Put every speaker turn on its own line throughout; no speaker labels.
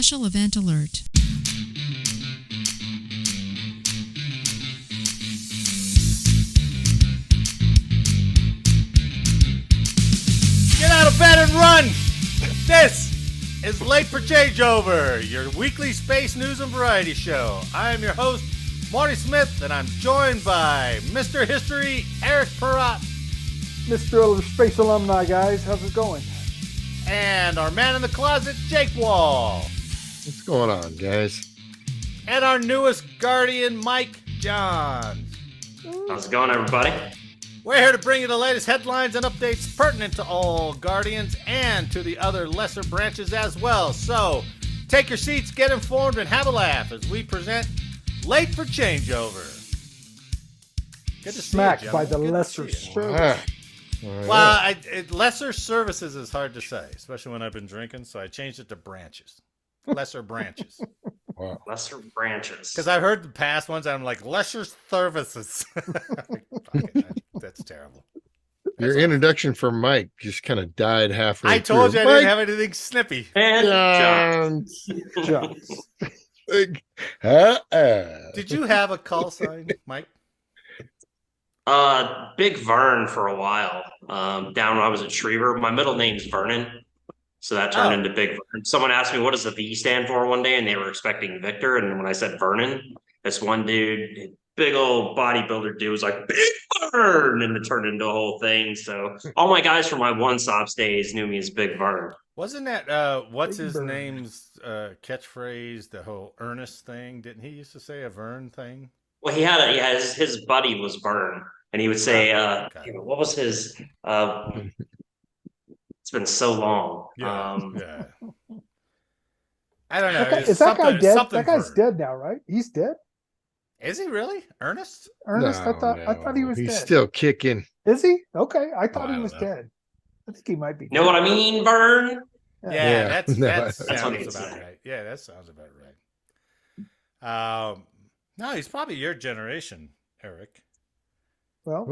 special event alert.
Get out of bed and run! This is Late for Changeover, your weekly space news and variety show. I am your host, Marty Smith, and I'm joined by Mr. History, Eric Perrott.
Mr. Space Alumni, guys. How's it going?
And our man in the closet, Jake Wall.
What's going on, guys?
And our newest Guardian, Mike Johns.
How's it going, everybody?
We're here to bring you the latest headlines and updates pertinent to all Guardians and to the other lesser branches as well. So, take your seats, get informed, and have a laugh as we present Late for Changeover. Good to
Smacked
see you,
by the
gentlemen. Good to
lesser
see you.
service.
Well, lesser services is hard to say, especially when I've been drinking, so I changed it to branches. Lesser branches.
Wow.
Lesser branches.
Because I've heard the past ones, and I'm like, lesser services. That's terrible.
Your introduction for Mike just kind of died halfway
I told you I
through.
didn't have anything snippy.
And
Johns.
Johns.
Did you have a call sign, Mike?
Big Vern for a while. Down when I was at Schriever. My middle name's Vernon. So that turned into Big Vern. Someone asked me, what does the V stand for one day? And they were expecting Victor. And when I said Vernon, this one dude, big old bodybuilder dude, was like, Big Vern! And it turned into a whole thing. So all my guys from my one-stops days knew me as Big Vern.
Wasn't that, what's
Big
his
Vern.
name's catchphrase, the whole Ernest thing? Didn't he used to say a Vern thing?
Well, his buddy was Vern. And he would say, what was his... It's been so long.
Yeah. I don't know.
Is that guy dead? That guy's
Vern.
dead now, right? He's dead?
Is he really? Ernest?
Ernest? I thought he was
He's
dead.
still kicking.
Is he? Okay. I thought
I
he was
don't know.
dead. I think he might be
You know what I mean, Vern?
Yeah, that
That's
sounds
what he
about
said.
right. Yeah, that sounds about right. No, he's probably your generation, Eric.
Well,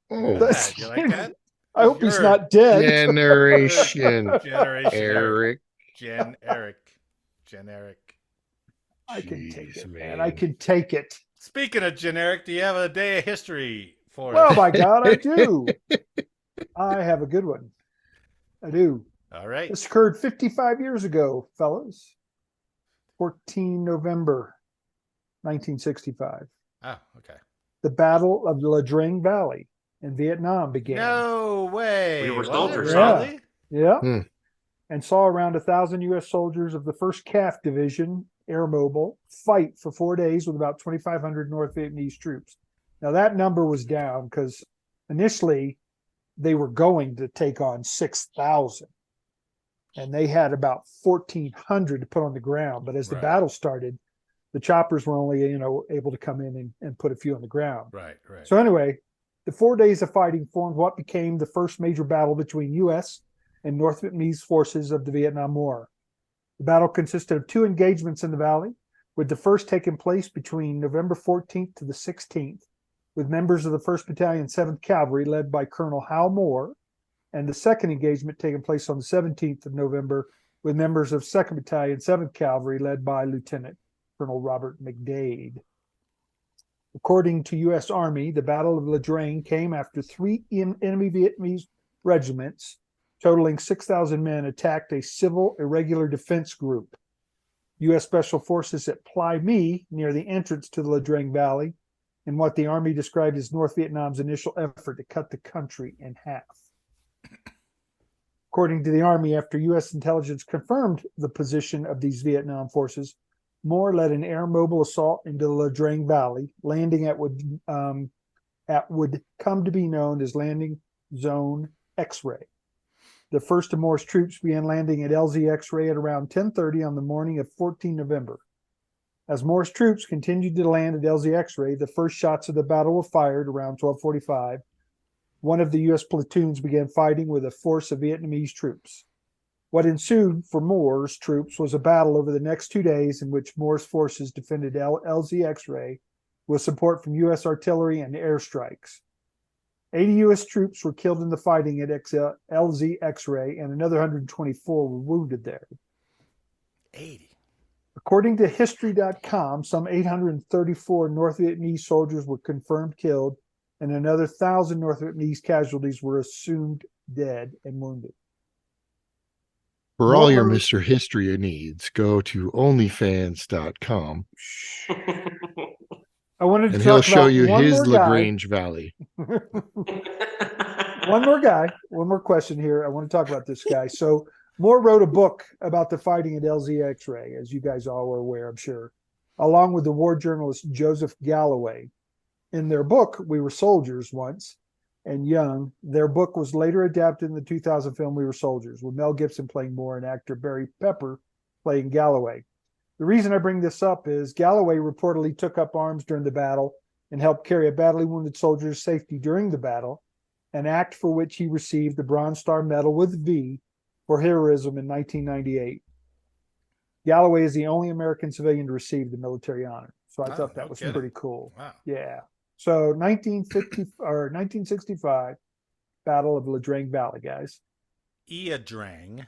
Oh,
That's-
Yeah, you like that?
I hope he's
You're-
not dead.
generation.
Generation
Eric.
Gen Eric.
I can take
Jeez,
it,
man.
man. I can take it.
Speaking of generic, do you have a day of history for
Well,
us?
my God, I do. I have a good one. I do.
All right.
This occurred 55 years ago, fellas. 14 November 1965.
Oh, okay.
The Battle of La Drang Valley in Vietnam began.
No way.
We were
Was it
soldiers,
huh?
really?
Yeah.
Hmm.
And saw around 1,000 U.S. soldiers of the 1st CAF Division, Air Mobile, fight for 4 days with about 2,500 North Vietnamese troops. Now, that number was down because initially they were going to take on 6,000. And they had about 1,400 to put on the ground. But as the
Right.
battle started, the choppers were only, able to come in and put a few on the ground.
Right, right.
So anyway, the 4 days of fighting formed what became the first major battle between U.S. and North Vietnamese forces of the Vietnam War. The battle consisted of 2 engagements in the valley, with the first taking place between November 14th to the 16th, with members of the 1st Battalion, 7th Cavalry, led by Colonel Hal Moore, and the second engagement taking place on the 17th of November, with members of 2nd Battalion, 7th Cavalry, led by Lieutenant Colonel Robert McDade. According to U.S. Army, the Battle of La Drang came after 3 enemy Vietnamese regiments, totaling 6,000 men, attacked a civil irregular defense group. U.S. Special Forces at Ply Me, near the entrance to the La Drang Valley, in what the Army described as North Vietnam's initial effort to cut the country in half. According to the Army, after U.S. intelligence confirmed the position of these Vietnam forces, Moore led an air mobile assault into the La Drang Valley, landing at would come to be known as Landing Zone X-Ray. The first of Moore's troops began landing at LZ X-Ray at around 10:30 on the morning of 14 November. As Moore's troops continued to land at LZ X-Ray, the first shots of the battle were fired around 12:45. One of the U.S. platoons began fighting with a force of Vietnamese troops. What ensued for Moore's troops was a battle over the next 2 days in which Moore's forces defended LZ X-Ray with support from U.S. artillery and airstrikes. 80 U.S. troops were killed in the fighting at LZ X-Ray, and another 124 were wounded there.
80.
According to History.com, some 834 North Vietnamese soldiers were confirmed killed, and another 1,000 North Vietnamese casualties were assumed dead and wounded.
For
More
all your
road-
Mr. History needs, go to onlyfans.com
I wanted to
and he'll
talk
show
about
you
one
his
more guy.
LaGrange Valley.
One more guy. One more question here. I want to talk about this guy. So Moore wrote a book about the fighting at LZX-ray, as you guys all are aware, I'm sure, along with the war journalist Joseph Galloway. In their book, We Were Soldiers Once and Young, their book was later adapted in the 2000 film We Were Soldiers, with Mel Gibson playing Moore and actor Barry Pepper playing Galloway. The reason I bring this up is Galloway reportedly took up arms during the battle and helped carry a badly wounded soldier's safety during the battle, an act for which he received the Bronze Star Medal with V for heroism in 1998. Galloway is the only American civilian to receive the military honor. So I thought that was pretty cool.
Wow.
Yeah. So 1965, Battle of La Drang Valley, guys.
Ia Drang.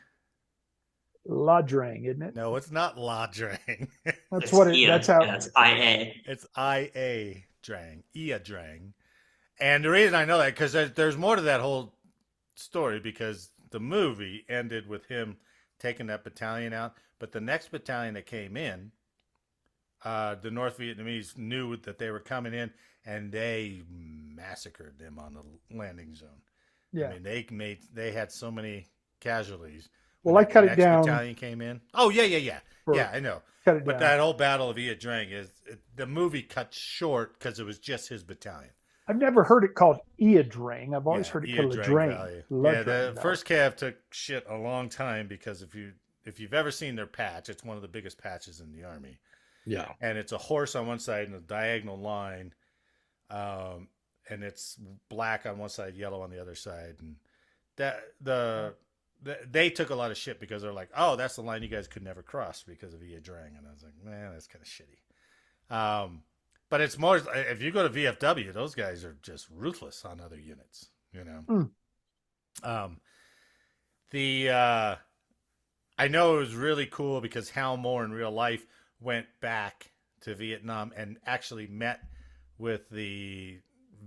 La Drang, isn't it?
No, it's not La Drang.
That's what it.
Ia.
That's how.
Yeah, it's IA.
It's IA Drang. Ia Drang. And the reason I know that because there's more to that whole story, because the movie ended with him taking that battalion out, but the next battalion that came in, the North Vietnamese knew that they were coming in, and they massacred them on the landing zone.
Yeah.
I mean, they had so many casualties.
Well, I cut it down.
Battalion came in. Oh yeah. Yeah, I know.
Cut it
But
down.
that whole Battle of Ia Drang the movie cut short because it was just his battalion.
I've never heard it called Ia Drang. I've always heard it
Ia
called La
Drang
Drang.
Valley.
La
Yeah,
Drang,
the first Cav took shit a long time, because if you've ever seen their patch, it's one of the biggest patches in the Army.
Yeah.
And it's a horse on one side and a diagonal line, and it's black on one side, yellow on the other side, and they took a lot of shit because they're like, oh, that's the line you guys could never cross because of Ia Drang, and I was like, man, that's kind of shitty. But it's more, if you go to VFW, those guys are just ruthless on other units, you know. I know it was really cool because Hal Moore in real life went back to Vietnam and actually met with the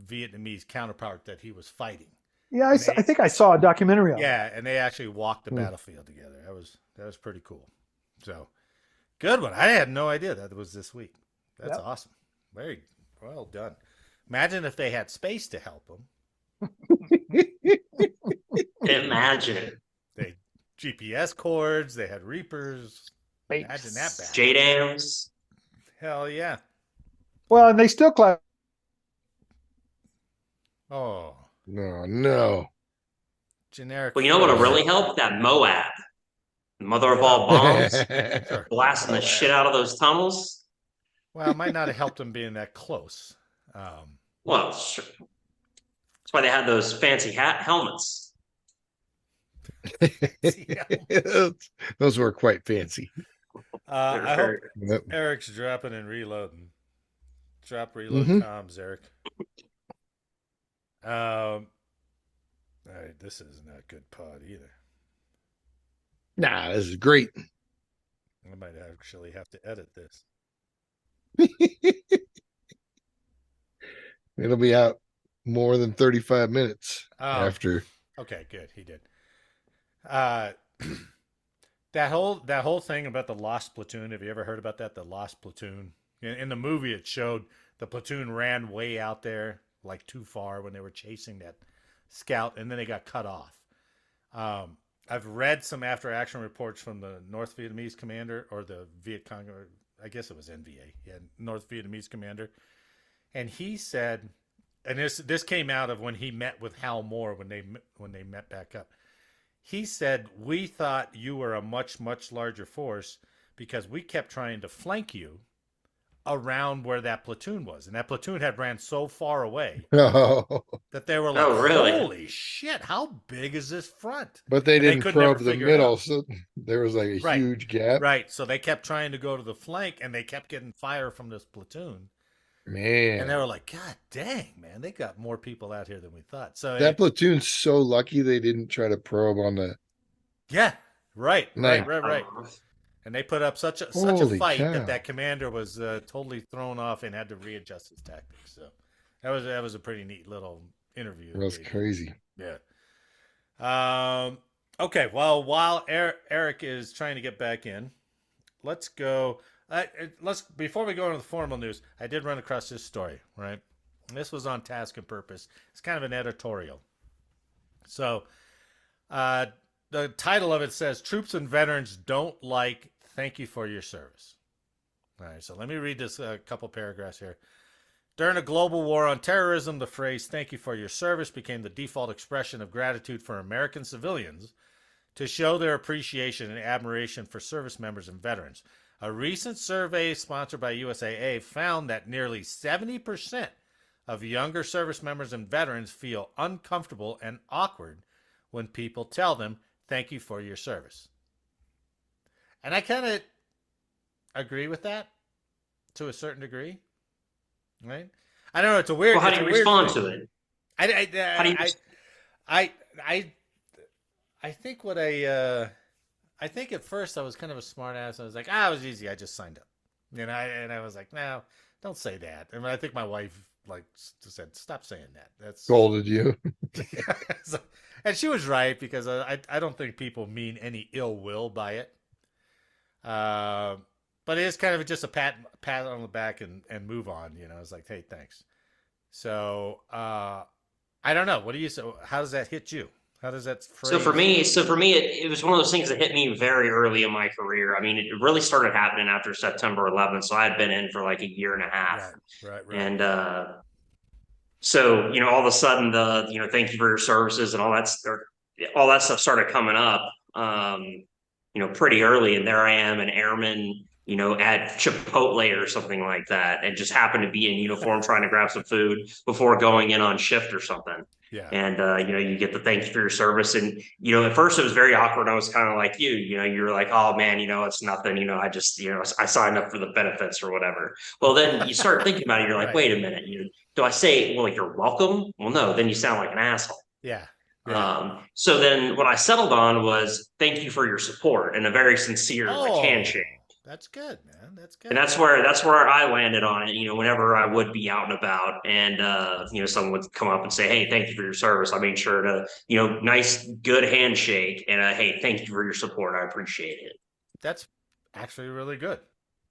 Vietnamese counterpart that he was fighting.
Yeah, I think I saw a documentary on it.
Yeah, and they actually walked the battlefield together. That was pretty cool. So, good one. I had no idea that was this week. That's awesome. Very well done. Imagine if they had space to help them.
Imagine.
They GPS cords. They had Reapers.
Space.
Imagine that battle.
JDAMs.
Hell yeah.
Well, and they still clap.
Oh,
No.
generic.
Well, you know what would really help? That Moab. Mother of all bombs.
Sure.
Blasting the shit out of those tunnels.
Well, it might not have helped them being that close.
Well, sure. That's why they had those fancy helmets.
Those were quite fancy.
I hope
Yep.
Eric's dropping and reloading. Drop reload comms, Eric. All right, this is not good pod either.
Nah, this is great.
I might actually have to edit this.
It'll be out more than 35 minutes after.
Okay, good. He did. That whole thing about the lost platoon. Have you ever heard about that? The lost platoon. In the movie, it showed the platoon ran way out there, like too far, when they were chasing that scout, and then they got cut off. I've read some after action reports from the North Vietnamese commander, or the Viet Cong, or I guess it was NVA, North Vietnamese commander, and he said, and this came out of when he met with Hal Moore when they met back up. He said, we thought you were a much, much larger force because we kept trying to flank you around where that platoon was. And that platoon had ran so far away that they were like,
really?
Holy shit, how big is this front?
But they
And
didn't
could
probe
never
the
figure it
middle,
out.
so there was like a
Right.
huge gap.
Right. So they kept trying to go to the flank, and they kept getting fire from this platoon.
Man.
And they were like, God dang, man, they got more people out here than we thought. So
That platoon's so lucky they didn't try to probe on the.
yeah, right.
Nice.
Right. And they put up such a
Holy
fight
cow.
that commander was totally thrown off and had to readjust his tactics. So that was a pretty neat little interview.
That's crazy.
Yeah. Okay. Well, while Eric is trying to get back in, let's go. Let's before we go into the formal news. I did run across this story. Right. This was on Task and Purpose. It's kind of an editorial. So, the title of it says "Troops and Veterans Don't Like Thank You for Your Service." All right. So let me read this couple paragraphs here. During a global war on terrorism, the phrase "thank you for your service" became the default expression of gratitude for American civilians to show their appreciation and admiration for service members and veterans. A recent survey sponsored by USAA found that nearly 70% of younger service members and veterans feel uncomfortable and awkward when people tell them, "thank you for your service." And I kind of agree with that to a certain degree. Right? I don't know. It's a weird.
Well, how do you respond to it?
I think what I think at first I was kind of a smart ass. I was like, it was easy. I just signed up. And I was like, no, don't say that. I mean, I think my wife said, stop saying that. That's
Scolded you.
and she was right, because I don't think people mean any ill will by it. But it is kind of just a pat on the back and move on. It's like, hey, thanks. So I don't know. What do you say? How does that hit you? How does that phrase?
So for me, it was one of those things that hit me very early in my career. I mean, it really started happening after September 11th. So I had been in for like a year and a half.
Right.
And so all of a sudden thank you for your services and all that stuff started coming up. Pretty early, and there I am, an airman, at Chipotle or something like that, and just happened to be in uniform trying to grab some food before going in on shift or something.
Yeah.
And you get the thank you for your service, and at first it was very awkward. I was kind of like you were like, oh man, it's nothing. I just I signed up for the benefits or whatever. Well, then you start thinking about it. You're like,
Right.
Wait a minute. Do I say, well, you're welcome? Well, no. Then you sound like an asshole.
Yeah.
So then what I settled on was thank you for your support, and a very sincere handshake.
That's good, man. That's good.
And that's where I landed on it. Whenever I would be out and about, and someone would come up and say, "Hey, thank you for your service," I made sure to, nice, good handshake, and hey, thank you for your support. I appreciate it.
That's actually really good.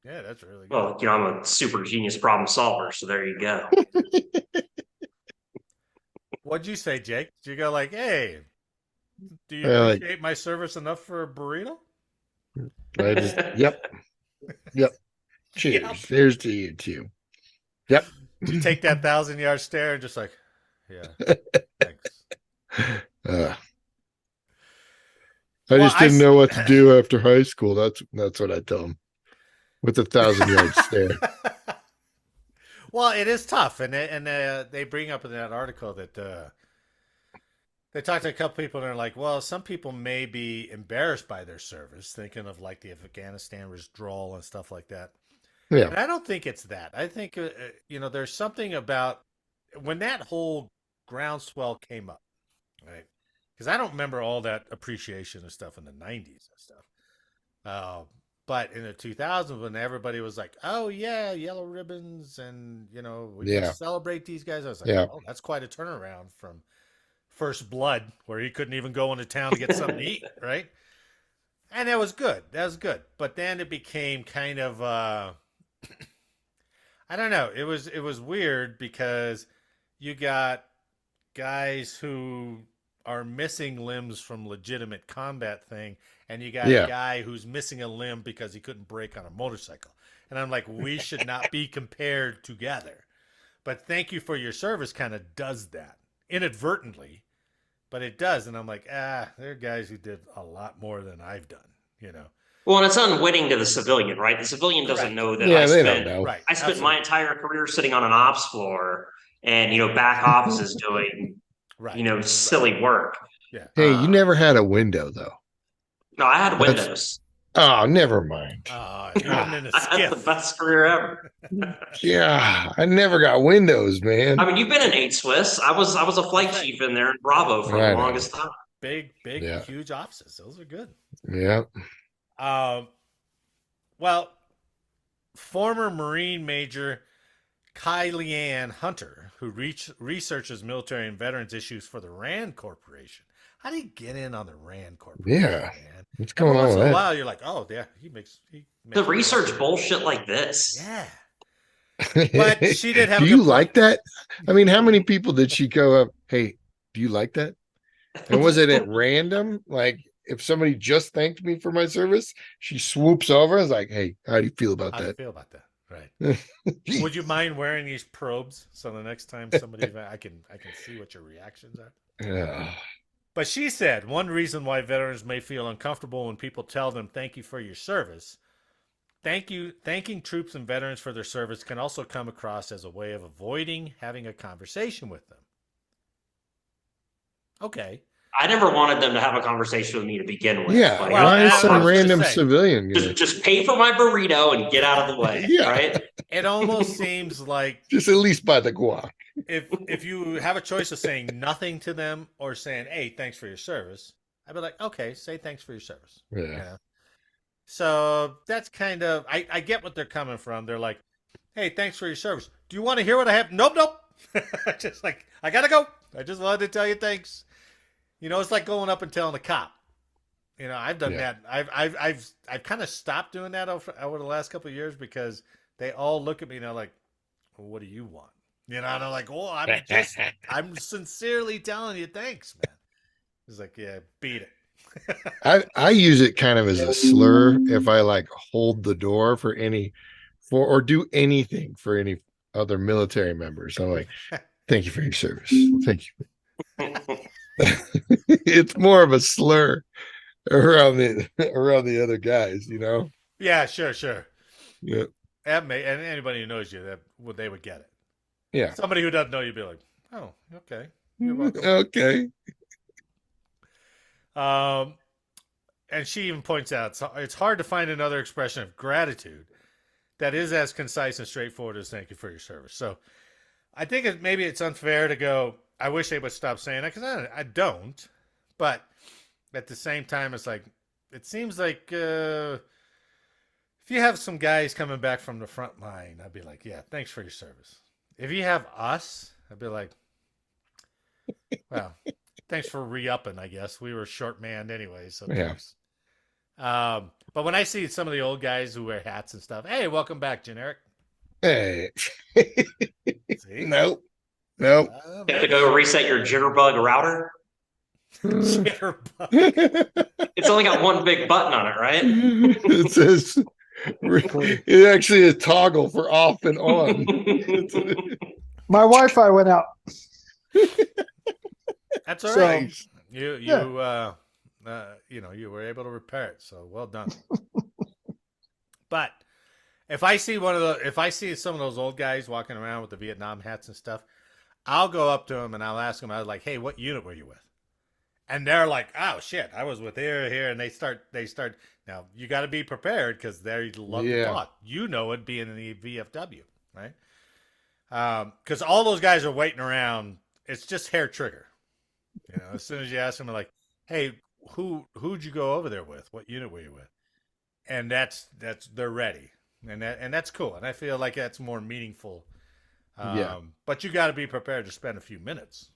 Yeah, that's really good.
Well, I'm a super genius problem solver, so there you go.
What'd you say, Jake? Did you go like, "Hey, do you appreciate my service enough for a burrito?"
I just, yep. Cheers.
Yep.
Here's to you too. Yep.
You take that 1,000-yard stare and just like, yeah, thanks.
I just didn't know what to do after high school. That's what I tell them, with a 1,000-yard stare.
Well, it is tough, and they bring up in that article that they talked to a couple people, and they're like, well, some people may be embarrassed by their service, thinking of like the Afghanistan withdrawal and stuff like that.
Yeah.
And I don't think it's that. I think, there's something about when that whole groundswell came up, right? Because I don't remember all that appreciation and stuff in the 90s and stuff. But in the 2000s, when everybody was like, oh, yeah, yellow ribbons, and, we can celebrate these guys. I was like, oh, that's quite a turnaround from First Blood, where he couldn't even go into town to get something to eat, right? And that was good. That was good. But then it became kind of, I don't know. It was weird, because you got guys who are missing limbs from legitimate combat thing, and you got a guy who's missing a limb because he couldn't brake on a motorcycle. And I'm like, we should not be compared together. But thank you for your service kind of does that inadvertently, but it does. And I'm like, there are guys who did a lot more than I've done,
Well, and it's unwitting to the civilian, right? The civilian doesn't know that I spent my entire career sitting on an ops floor, and back office is doing silly work.
Yeah.
Hey, you never had a window though.
No, I had Windows.
Oh, never mind.
Even in a
I had the best career ever.
Yeah, I never got Windows, man.
I mean, you've been in 8 Swiss. I was a flight chief in there in Bravo for the longest time.
Big, huge offices. Those are good.
Yeah.
Well, former Marine Major Kai Leanne Hunter, who researches military and veterans issues for the Rand Corporation. How do you get in on the Rand Corporation,
Yeah.
man?
What's
Every
going on
once
with
in a
that?
while, you're like, oh, yeah, he makes
The
a lot
research
of-
bullshit like this.
Yeah. But she did have
Do
a
you
good point.
like that? I mean, how many people did she go up? Hey, do you like that? And was it at random? Like if somebody just thanked me for my service, she swoops over and is like, hey, how do you feel about
How do you
that?
feel about that? Right. Would you mind wearing these probes so the next time somebody I can see what your reactions are?
Yeah.
But she said one reason why veterans may feel uncomfortable when people tell them thank you for your service. Thanking troops and veterans for their service can also come across as a way of avoiding having a conversation with them. Okay.
I never wanted them to have a conversation with me to begin with.
Yeah.
Like,
Well,
Why is
I
some
was gonna
random
say,
civilian gonna
just pay for my burrito and get out of the way,
Yeah.
right?
It almost seems like
just at least buy the guac?
if you have a choice of saying nothing to them or saying, "Hey, thanks for your service," I'd be like, "Okay, say thanks for your service."
Yeah.
You know? So that's kind of I get what they're coming from. They're like, "Hey, thanks for your service. Do you want to hear what I have?" Nope, nope. Just like I gotta go. I just wanted to tell you thanks. You know, it's like going up and telling a cop. You know, I've done
Yeah.
that. I've kind of stopped doing that over the last couple of years because they all look at me and they're like, well, "What do you want?" You know, and I'm like, "Well, I'm sincerely telling you thanks, man." He's like, "Yeah, beat it."
I use it kind of as a slur if I like hold the door for any for or do anything for any other military members. I'm like, thank you for your service. Thank you. It's more of a slur around the other guys, you know?
Yeah, sure, sure.
Yeah.
And anybody who knows you, they would get it.
Yeah.
Somebody who doesn't know you'd be like, "Oh, okay, you're welcome."
Okay.
Um, and she even points out it's hard to find another expression of gratitude that is as concise and straightforward as "thank you for your service." So I think maybe it's unfair to go, "I wish they would stop saying that," because I don't. But at the same time, it's like it seems like if you have some guys coming back from the front line, I'd be like, "Yeah, thanks for your service." If you have us, I'd be like, "Well, thanks for re-upping, I guess. We were short-manned anyway, so
Yeah.
thanks." But when I see some of the old guys who wear hats and stuff, "Hey, welcome back, generic."
Hey.
See?
Nope. Nope.
You have to go reset your jitterbug router.
Jitterbug.
It's only got one big button on it, right?
It says it actually a toggle for off and on.
My Wi-Fi went out.
That's all
So-
right. You were able to repair it, so well done. But if I see some of those old guys walking around with the Vietnam hats and stuff, I'll go up to them and I'll ask them. I was like, "Hey, what unit were you with?" And they're like, "Oh shit, I was with here," and they start. Now you got to be prepared because they love to talk. You know it being in the VFW, right? Because all those guys are waiting around. It's just hair trigger. You know, as soon as you ask them, like, "Hey, who'd you go over there with? What unit were you with?" And that's they're ready, and that's cool. And I feel like that's more meaningful. But you got to be prepared to spend a few minutes.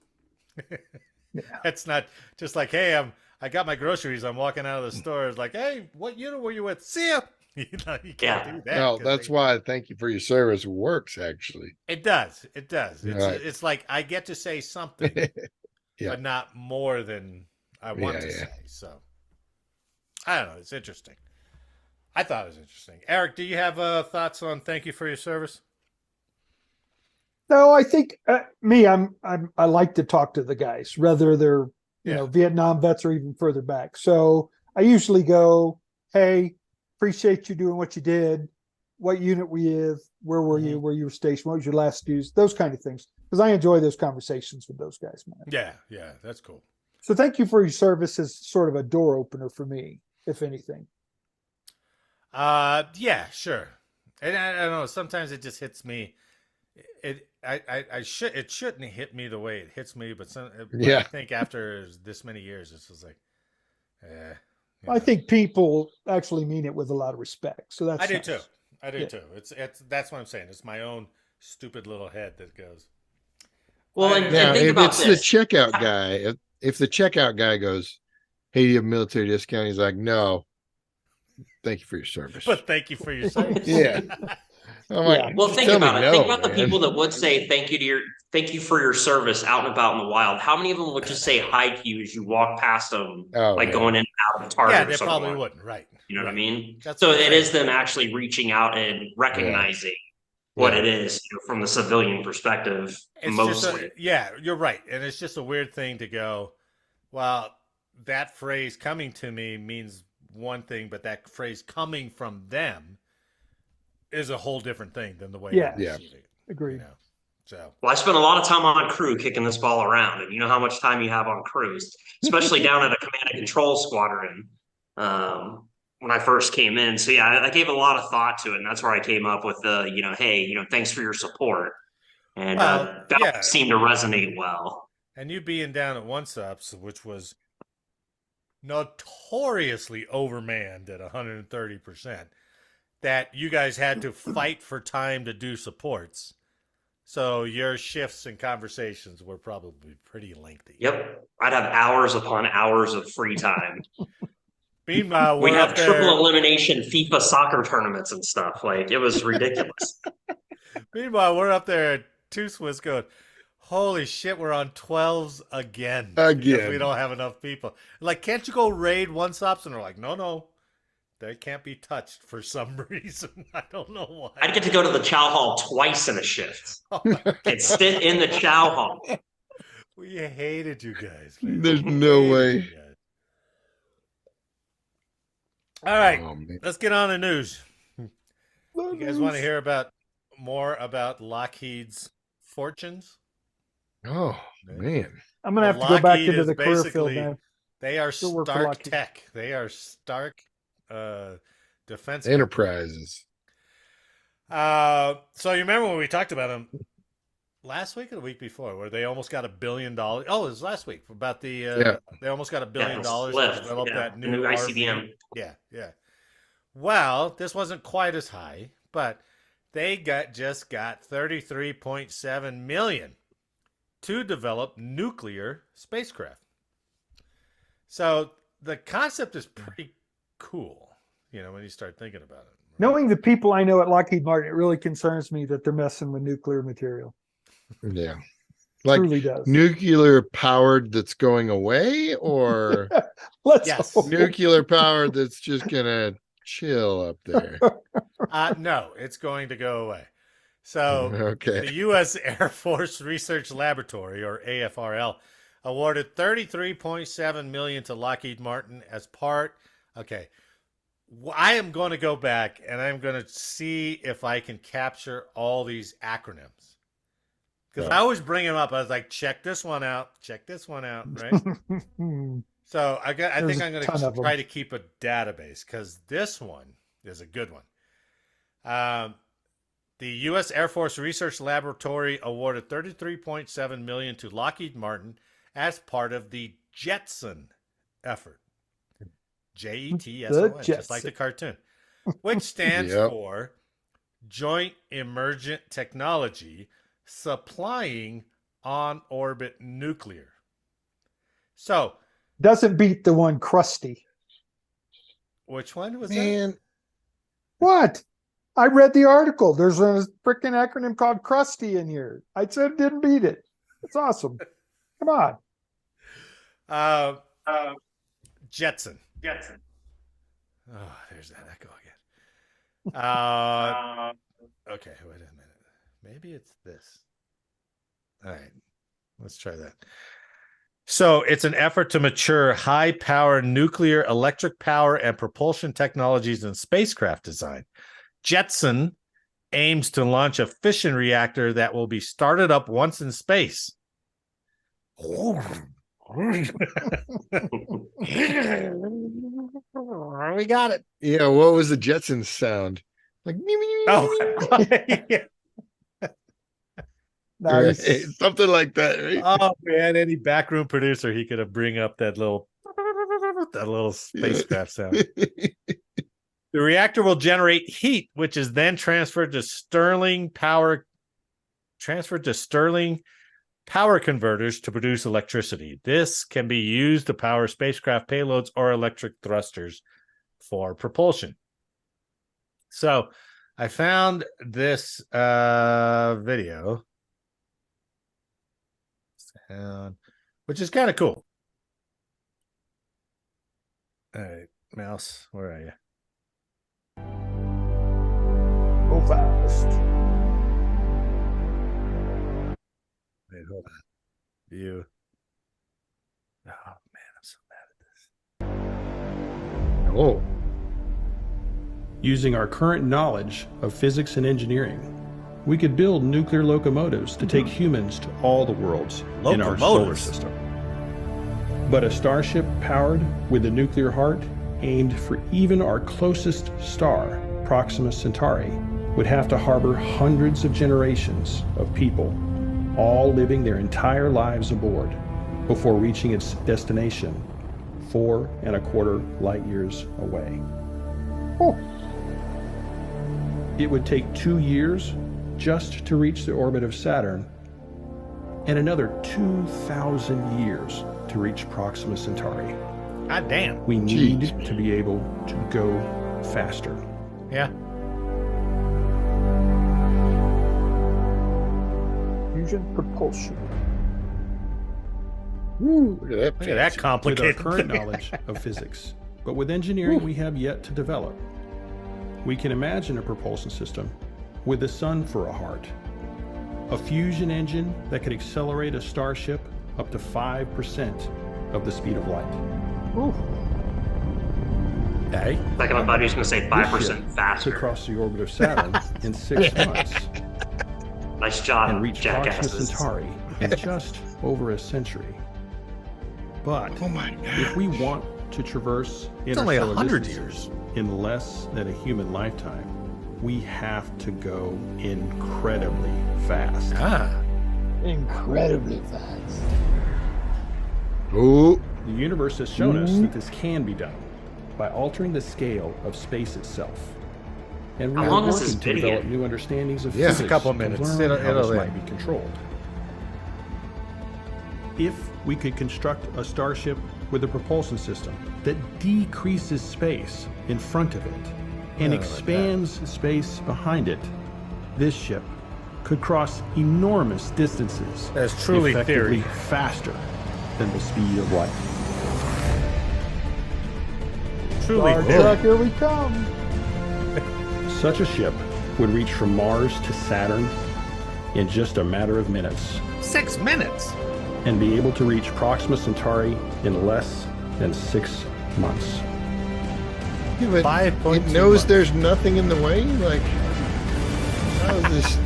It's not just like, "Hey, I got my groceries. I'm walking out of the store." It's like, "Hey, what unit were you with? See ya." You can't do that.
Well, that's why thank you for your service works, actually.
It does. It does.
Right.
It's like I get to say something, but not more than I want to say. So I don't know. It's interesting. I thought it was interesting. Eric, do you have thoughts on thank you for your service?
No, I think I like to talk to the guys, whether they're Vietnam vets or even further back. So I usually go, "Hey, appreciate you doing what you did. What unit were you with? Where were you? Where you were stationed? What was your last dues?" Those kind of things, because I enjoy those conversations with those guys, man.
Yeah, that's cool.
So thank you for your service is sort of a door opener for me, if anything.
Yeah, sure. And I don't know. Sometimes it just hits me. It shouldn't hit me the way it hits me, but I think after this many years, it's just like,
I think people actually mean it with a lot of respect. So that's
I do
nice.
too. I do
Yeah.
too. It's that's what I'm saying. It's my own stupid little head that goes.
Well,
I-
Now,
think
if
about
it's the
this.
checkout guy, if the checkout guy goes, "Hey, do you have military discount?" He's like, "No, thank you for your service."
But thank you for your service.
Yeah. I'm
Yeah.
like,
Well,
just
think
tell me
about it.
no,
Think about the
man.
people that would say thank you for your service out and about in the wild. How many of them would just say hi to you as you walk past them,
Oh,
like
yeah.
going in and out of Target
Yeah,
or
they
something?
probably wouldn't. Right.
You know what I
Right.
mean?
That's
So
what I'm
it
saying.
is them actually reaching out and recognizing what
Yeah.
it is from the civilian perspective,
It's
mostly.
just yeah, you're right. And it's just a weird thing to go, well, that phrase coming to me means one thing, but that phrase coming from them is a whole different thing than the way
Yeah.
I'm receiving it.
Agreed.
You know? So
Well, I spent a lot of time on crew kicking this ball around, and you know how much time you have on crews, especially down at a command and control squadron. When I first came in, so yeah, I gave a lot of thought to it, and that's where I came up with the, hey, thanks for your support, and
well,
that
yeah.
seemed to resonate well.
And you being down at One Subs, which was notoriously overmanned at 130%, that you guys had to fight for time to do supports. So your shifts and conversations were probably pretty lengthy.
Yep, I'd have hours upon hours of free time.
Meanwhile,
We'd
we're
have
up there.
triple elimination FIFA soccer tournaments and stuff. Like, it was ridiculous.
Meanwhile, we're up there at Two Swiss going, holy shit, we're on 12s again.
Again.
Because we don't have enough people. Like, can't you go raid One Subs? And they're like, no, they can't be touched for some reason. I don't know why.
I'd get to go to the chow hall twice in a shift and sit in the chow hall.
We hated you guys, man.
There's
We
no
hated
way.
you guys. All right,
Oh, man.
let's get on to news. You guys want to hear more about Lockheed's fortunes?
Oh, man.
I'm gonna have to go back
Lockheed
into
is
the career field
basically-
now.
They are
Still work for
Stark
Lockheed.
Tech. They are Stark defense
Enterprises.
So you remember when we talked about them last week or the week before, where they almost got $1 billion? Oh, it was last week about the they almost got $1 billion to develop that
the
new
ICBM.
RV. Yeah. Well, this wasn't quite as high, but they just got $33.7 million to develop nuclear spacecraft. So the concept is pretty cool, when you start thinking about it.
Knowing the people I know at Lockheed Martin, it really concerns me that they're messing with nuclear material.
Yeah. Like
Truly does.
nuclear powered that's going away, or
Let's
Yes.
hope.
nuclear powered that's just going to chill up there?
No, it's going to go away. So
Okay.
the U.S. Air Force Research Laboratory, or AFRL, awarded $33.7 million to Lockheed Martin as part. Okay, I am going to go back and I'm going to see if I can capture all these acronyms, because I always bring them up. I was like, check this one out, right? So I think I'm going to try to keep a database, because this one is a good one. The U.S. Air Force Research Laboratory awarded $33.7 million to Lockheed Martin as part of the JETSON effort. JETSON, just like the cartoon, which stands for Joint Emergent Technology Supplying On-Orbit Nuclear. So,
doesn't beat the one Krusty.
Which one was
Man.
What? I read the article. There's a freaking acronym called Krusty in here. I said it didn't beat it. It's awesome. Come on.
JETSON. Oh, there's that echo again. Okay, wait a minute. Maybe it's this. All right, let's try that. So it's an effort to mature high-power nuclear, electric power, and propulsion technologies in spacecraft design. JETSON aims to launch a fission reactor that will be started up once in space. We got it.
Yeah, what was the Jetsons sound? Like
Nice.
Right, something like that, right?
Oh man, any backroom producer, he could have bring up that little That little spacecraft sound. The reactor will generate heat, which is then transferred to Stirling power converters to produce electricity. This can be used to power spacecraft payloads or electric thrusters for propulsion. So I found this video, which is kind of cool. All right, Mouse, where are you?
Go fast.
Wait, hold on. You. Oh man, I'm so mad at this.
Oh,
Using our current knowledge of physics and engineering, we could build nuclear locomotives to take humans to all the worlds in our solar
Locomotives?
system. But a starship powered with a nuclear heart aimed for even our closest star, Proxima Centauri, would have to harbor hundreds of generations of people, all living their entire lives aboard before reaching its destination 4.25 light years away.
Oh,
It would take 2 years just to reach the orbit of Saturn, and another 2,000 years to reach Proxima Centauri.
God damn.
We need
Jeez.
to be able to go faster.
Yeah.
fusion propulsion.
Ooh, look at that.
Look at that
With our
complicated.
current knowledge of physics, but with engineering we have yet to develop, we can imagine a propulsion system with the sun for a heart, a fusion engine that could accelerate a starship up to 5% of the speed of light.
Ooh,
Okay.
Second, I thought he was going to say
This
5%
ship could
faster.
cross the orbit of Saturn in 6 months
Nice job,
and reach Proxima
jackasses.
Centauri in just over a century. But
Oh my god.
if we want to traverse
It's only
interstellar
100
distances
years.
in less than a human lifetime, we have to go incredibly fast.
Ah.
incredibly fast.
Oh,
The universe has shown us that this can be done by altering the scale of space itself. And we
How
are
long is
working
this
to develop
video?
new understandings of
Yeah.
physics
Just a couple
to
minutes.
learn how
It'll
this
end.
might be controlled. If we could construct a starship with a propulsion system that decreases space in front of it and
Oh, like
expands space behind it, this ship could cross enormous distances
That's truly
effectively
theory.
faster than the speed of light.
Truly
Star
theory.
Trek, here we come.
Such a ship would reach from Mars to Saturn in just a matter of minutes
6 minutes.
and be able to reach Proxima Centauri in less than 6 months.
yeah, but
5.2
it knows
months.
there's nothing in the way. Like, how is this?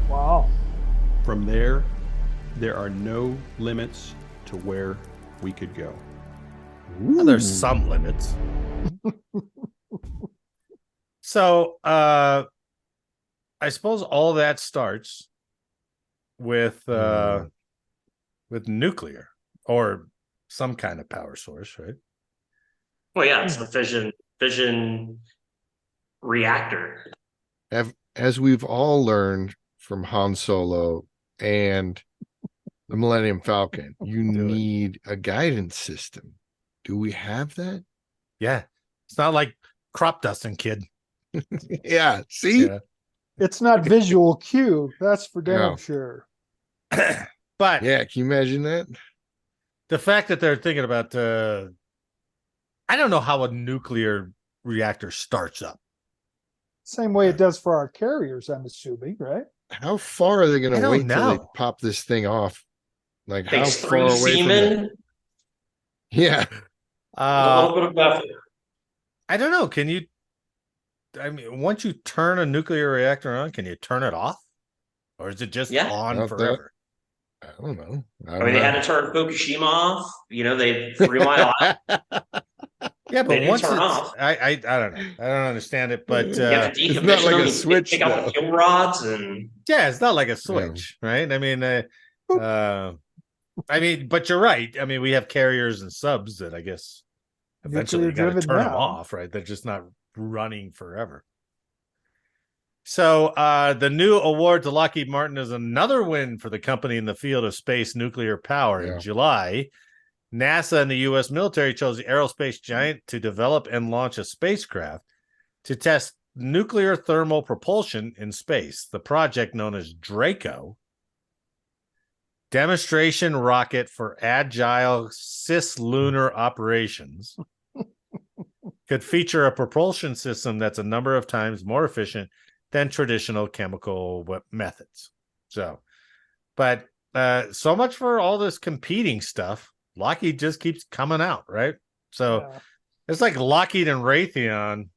Wow.
From there are no limits to where we could go.
Well, there's some limits. So, I suppose all that starts with nuclear or some kind of power source, right?
Well, yeah, it's the fission reactor.
As we've all learned from Han Solo and the Millennium Falcon, you
Do it.
need a guidance system. Do we have that?
Yeah. It's not like crop dusting, kid.
Yeah. See?
Yeah.
It's not visual cue. That's for damn
No.
sure.
But
Yeah. Can you imagine that?
the fact that they're thinking about I don't know how a nuclear reactor starts up.
Same way it does for our carriers, I'm assuming, right?
How far are they going
I
to
don't
wait till they
know.
pop this thing off? Like, how
Takes
far
3
away from the...
seamen,
Yeah.
a little bit of effort.
I don't know. Can you? I mean, once you turn a nuclear reactor on, can you turn it off, or is it just
Yeah.
on
Not that-
forever?
I don't know.
I mean, they had to turn Fukushima off. You know, they 3 mile out.
Yeah,
They
but
didn't
once it's,
turn off.
I don't know. I don't understand it. But
You have to
it's
decommission
not like
them.
a
You
switch,
take out
though.
the kill rods and
yeah, it's not like a switch, right? I mean, I mean, but you're right. I mean, we have carriers and subs that I guess eventually you got to
Nuclear-driven
turn them
now.
off, right? They're just not running forever. So the new award to Lockheed Martin is another win for the company in the field of space nuclear power.
Yeah.
In July, NASA and the U.S. military chose the aerospace giant to develop and launch a spacecraft to test nuclear thermal propulsion in space. The project, known as Draco, demonstration rocket for agile cislunar operations, could feature a propulsion system that's a number of times more efficient than traditional chemical methods. So, but so much for all this competing stuff. Lockheed just keeps coming out, right? So it's like Lockheed and Raytheon,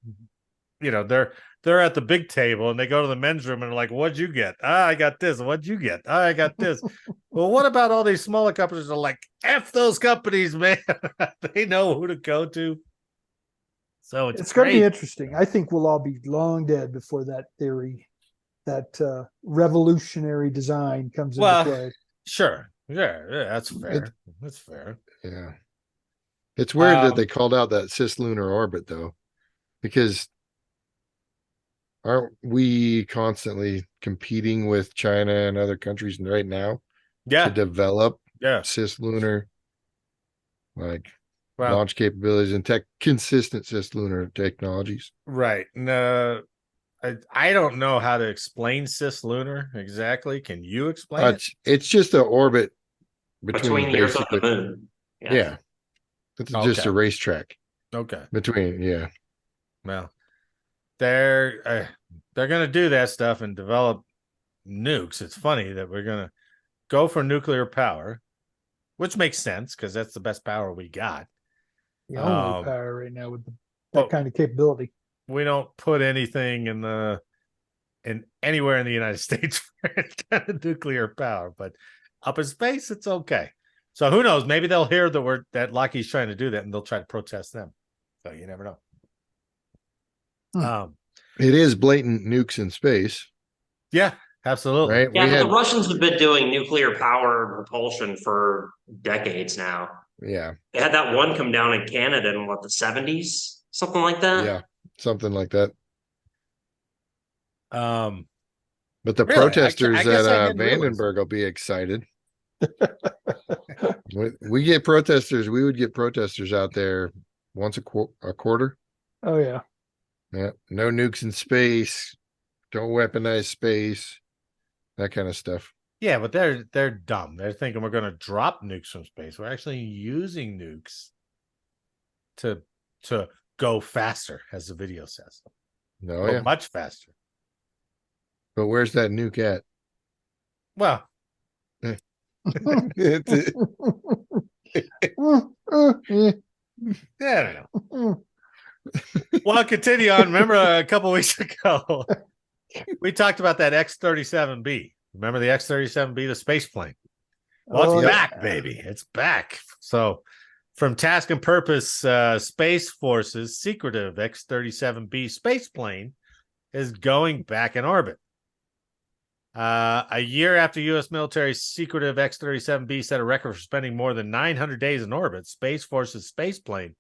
you know, they're at the big table and they go to the men's room and they're like, what'd you get? I got this. What'd you get? I got this. Well, what about all these smaller companies that are like, F those companies, man. They know who to go to. So
it's going to be interesting. I think we'll all be long dead before that theory, that revolutionary design comes into play.
Sure. Yeah, that's fair. That's fair.
Yeah. It's weird that they called out that cislunar orbit, though, because aren't we constantly competing with China and other countries right now to develop cislunar launch capabilities and consistent cislunar technologies?
Right. No, I don't know how to explain cislunar exactly. Can you explain it?
It's just an orbit between
the Earth and the moon.
Yeah. It's just a racetrack.
Okay.
Between,
Well, they're going to do that stuff and develop nukes. It's funny that we're going to go for nuclear power, which makes sense because that's the best power we got.
The only power right now with that kind of capability.
We don't put anything in anywhere in the United States for kind of nuclear power, but up in space, it's okay. So who knows? Maybe they'll hear the word that Lockheed's trying to do that, and they'll try to protest them. So you never know.
It is blatant nukes in space.
Yeah, absolutely.
Right?
Yeah, but the Russians have been doing nuclear power propulsion for decades now.
Yeah.
They had that one come down in Canada in the 70s, something like that.
Yeah, something like that. But the
really?
protesters
I guess
at Vandenberg will be excited. We get protesters. We would get protesters out there once a quarter.
Oh yeah.
Yeah. No nukes in space. Don't weaponize space. That kind of stuff.
Yeah, but they're dumb. They're thinking we're going to drop nukes from space. We're actually using nukes to go faster, as the video says.
No,
much faster.
But where's that nuke at?
Well,
Yeah.
I don't know. Well, I'll continue on. Remember a couple weeks ago, we talked about that X-37B. Remember the X-37B, the space plane? Well, it's back, baby. It's back. So from Task and Purpose Space Force's secretive X-37B space plane is going back in orbit. A year after U.S. military's secretive X-37B set a record for spending more than 900 days in orbit, Space Force's space plane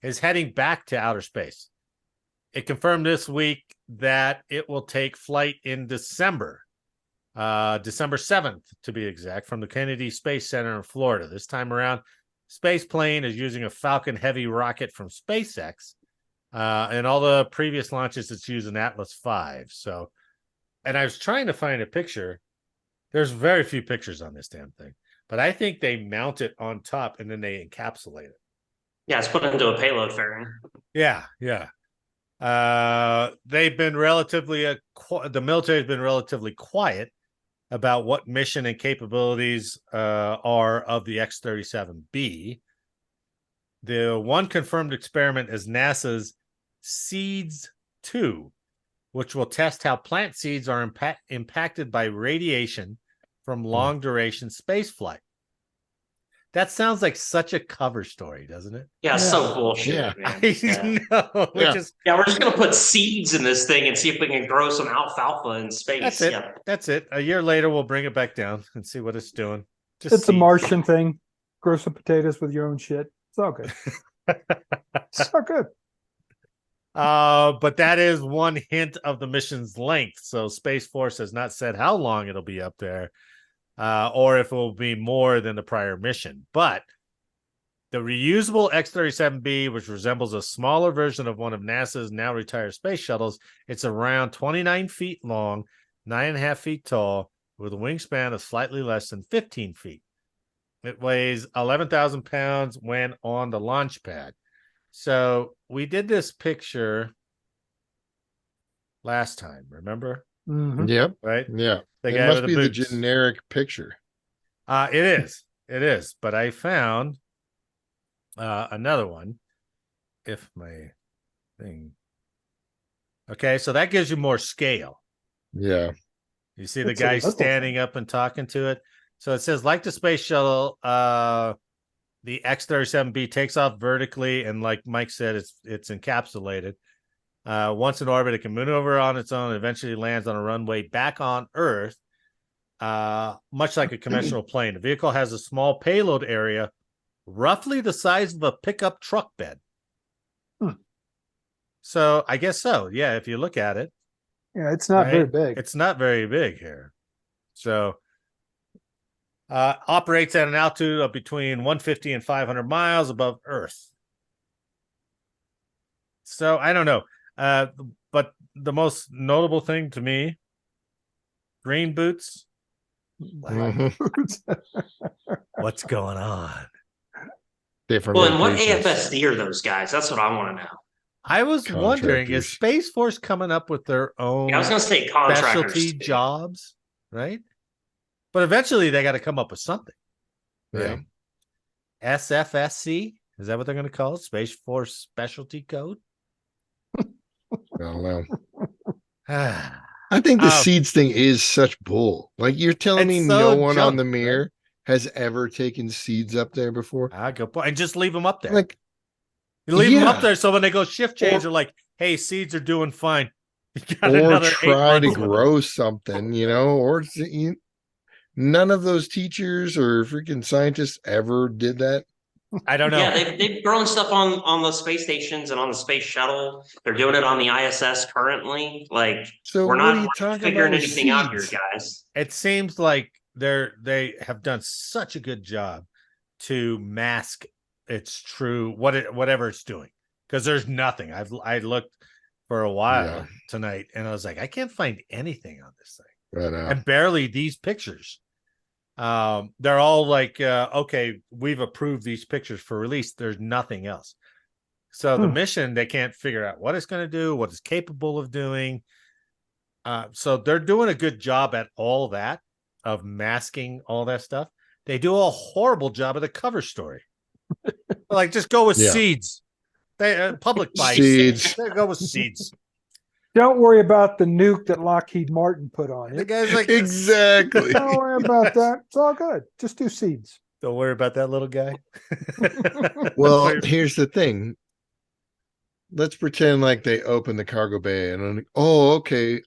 is heading back to outer space. It confirmed this week that it will take flight in December 7th, to be exact, from the Kennedy Space Center in Florida. This time around, space plane is using a Falcon Heavy rocket from SpaceX. And all the previous launches, it's using Atlas V. So, and I was trying to find a picture. There's very few pictures on this damn thing, but I think they mount it on top and then they encapsulate it.
Yeah, it's put into a payload fairing.
Yeah. They've been the military's been relatively quiet about what mission and capabilities are of the X-37B. The one confirmed experiment is NASA's Seeds 2, which will test how plant seeds are impacted by radiation from long-duration spaceflight. That sounds like such a cover story, doesn't it?
Yeah, so bullshit.
Yeah.
Man.
Know.
We're just gonna put seeds in this thing and see if we can grow some alfalfa in space.
That's it. That's it. A year later, we'll bring it back down and see what it's doing. Just
It's a
seeds.
Martian thing. Grow some potatoes with your own shit. It's all good. It's all good.
But that is one hint of the mission's length. So Space Force has not said how long it'll be up there, or if it will be more than the prior mission. But the reusable X-37B, which resembles a smaller version of one of NASA's now retired space shuttles, it's around 29 feet long, 9.5 feet tall, with a wingspan of slightly less than 15 feet. It weighs 11,000 pounds when on the launch pad. So we did this picture last time, remember?
Mhm.
Yep.
Right?
Yeah.
The
It
guy
must
with
be
the
the
boots.
generic picture.
It is. It is. But I found another one. If my thing. Okay, so that gives you more scale.
Yeah.
You see the
It's a
guy
little
standing
thing.
up and talking to it. So it says, like the space shuttle, the X-37B takes off vertically, and like Mike said, it's encapsulated. Once in orbit, it can maneuver on its own and eventually lands on a runway back on Earth, much like a conventional plane. The vehicle has a small payload area, roughly the size of a pickup truck bed. So I guess so. Yeah, if you look at it.
Yeah, it's not very
right?
big.
It's not very big here. So operates at an altitude of between 150 and 500 miles above Earth. So I don't know. But the most notable thing to me, green boots.
Mhm.
What's going on?
Different
Well, and what
locations.
AFSD are those guys? That's what I want to know.
I was wondering, is
Contractors.
Space Force coming up with their own
Yeah, I was going to say contractors.
specialty
too.
jobs, right? But eventually they got to come up with something.
Yeah.
Right? SFSC, is that what they're going to call it? Space Force Specialty Code?
I don't know.
I
I think the seeds thing is such bull. Like you're telling me
It's
no
so
one on
junk,
the
right?
mirror has ever taken seeds up there before.
Good point. And just leave them up there.
Like,
You leave them up
yeah.
there so when they go shift change,
Or-
they're like, hey, seeds are doing fine. You got
Or
another 8
try to
months with them.
grow something, or none of those teachers or freaking scientists ever did that.
I don't know.
Yeah, they've grown stuff on the space stations and on the space shuttle. They're doing it on the ISS currently. Like
So
we're
what are
not
you talking
figuring
about with
anything out here,
seeds?
guys.
It seems like they have done such a good job to mask its true whatever it's doing, because there's nothing. I looked for a while tonight and I was like, I can't find anything on this thing, and barely these pictures. They're all like, okay, we've approved these pictures for release. There's nothing else. So the mission, they can't figure out what it's going to do, what it's capable of doing. So they're doing a good job at all that, of masking all that stuff. They do a horrible job of the cover story. Like, just go with seeds. They public buy seeds. They go with seeds.
Don't worry about the nuke that Lockheed Martin put on
The
it.
guy's like,
Exactly.
Don't worry about that. It's all good. Just do seeds.
don't worry about that little guy.
Well, here's the thing. Let's pretend like they open the cargo bay and okay,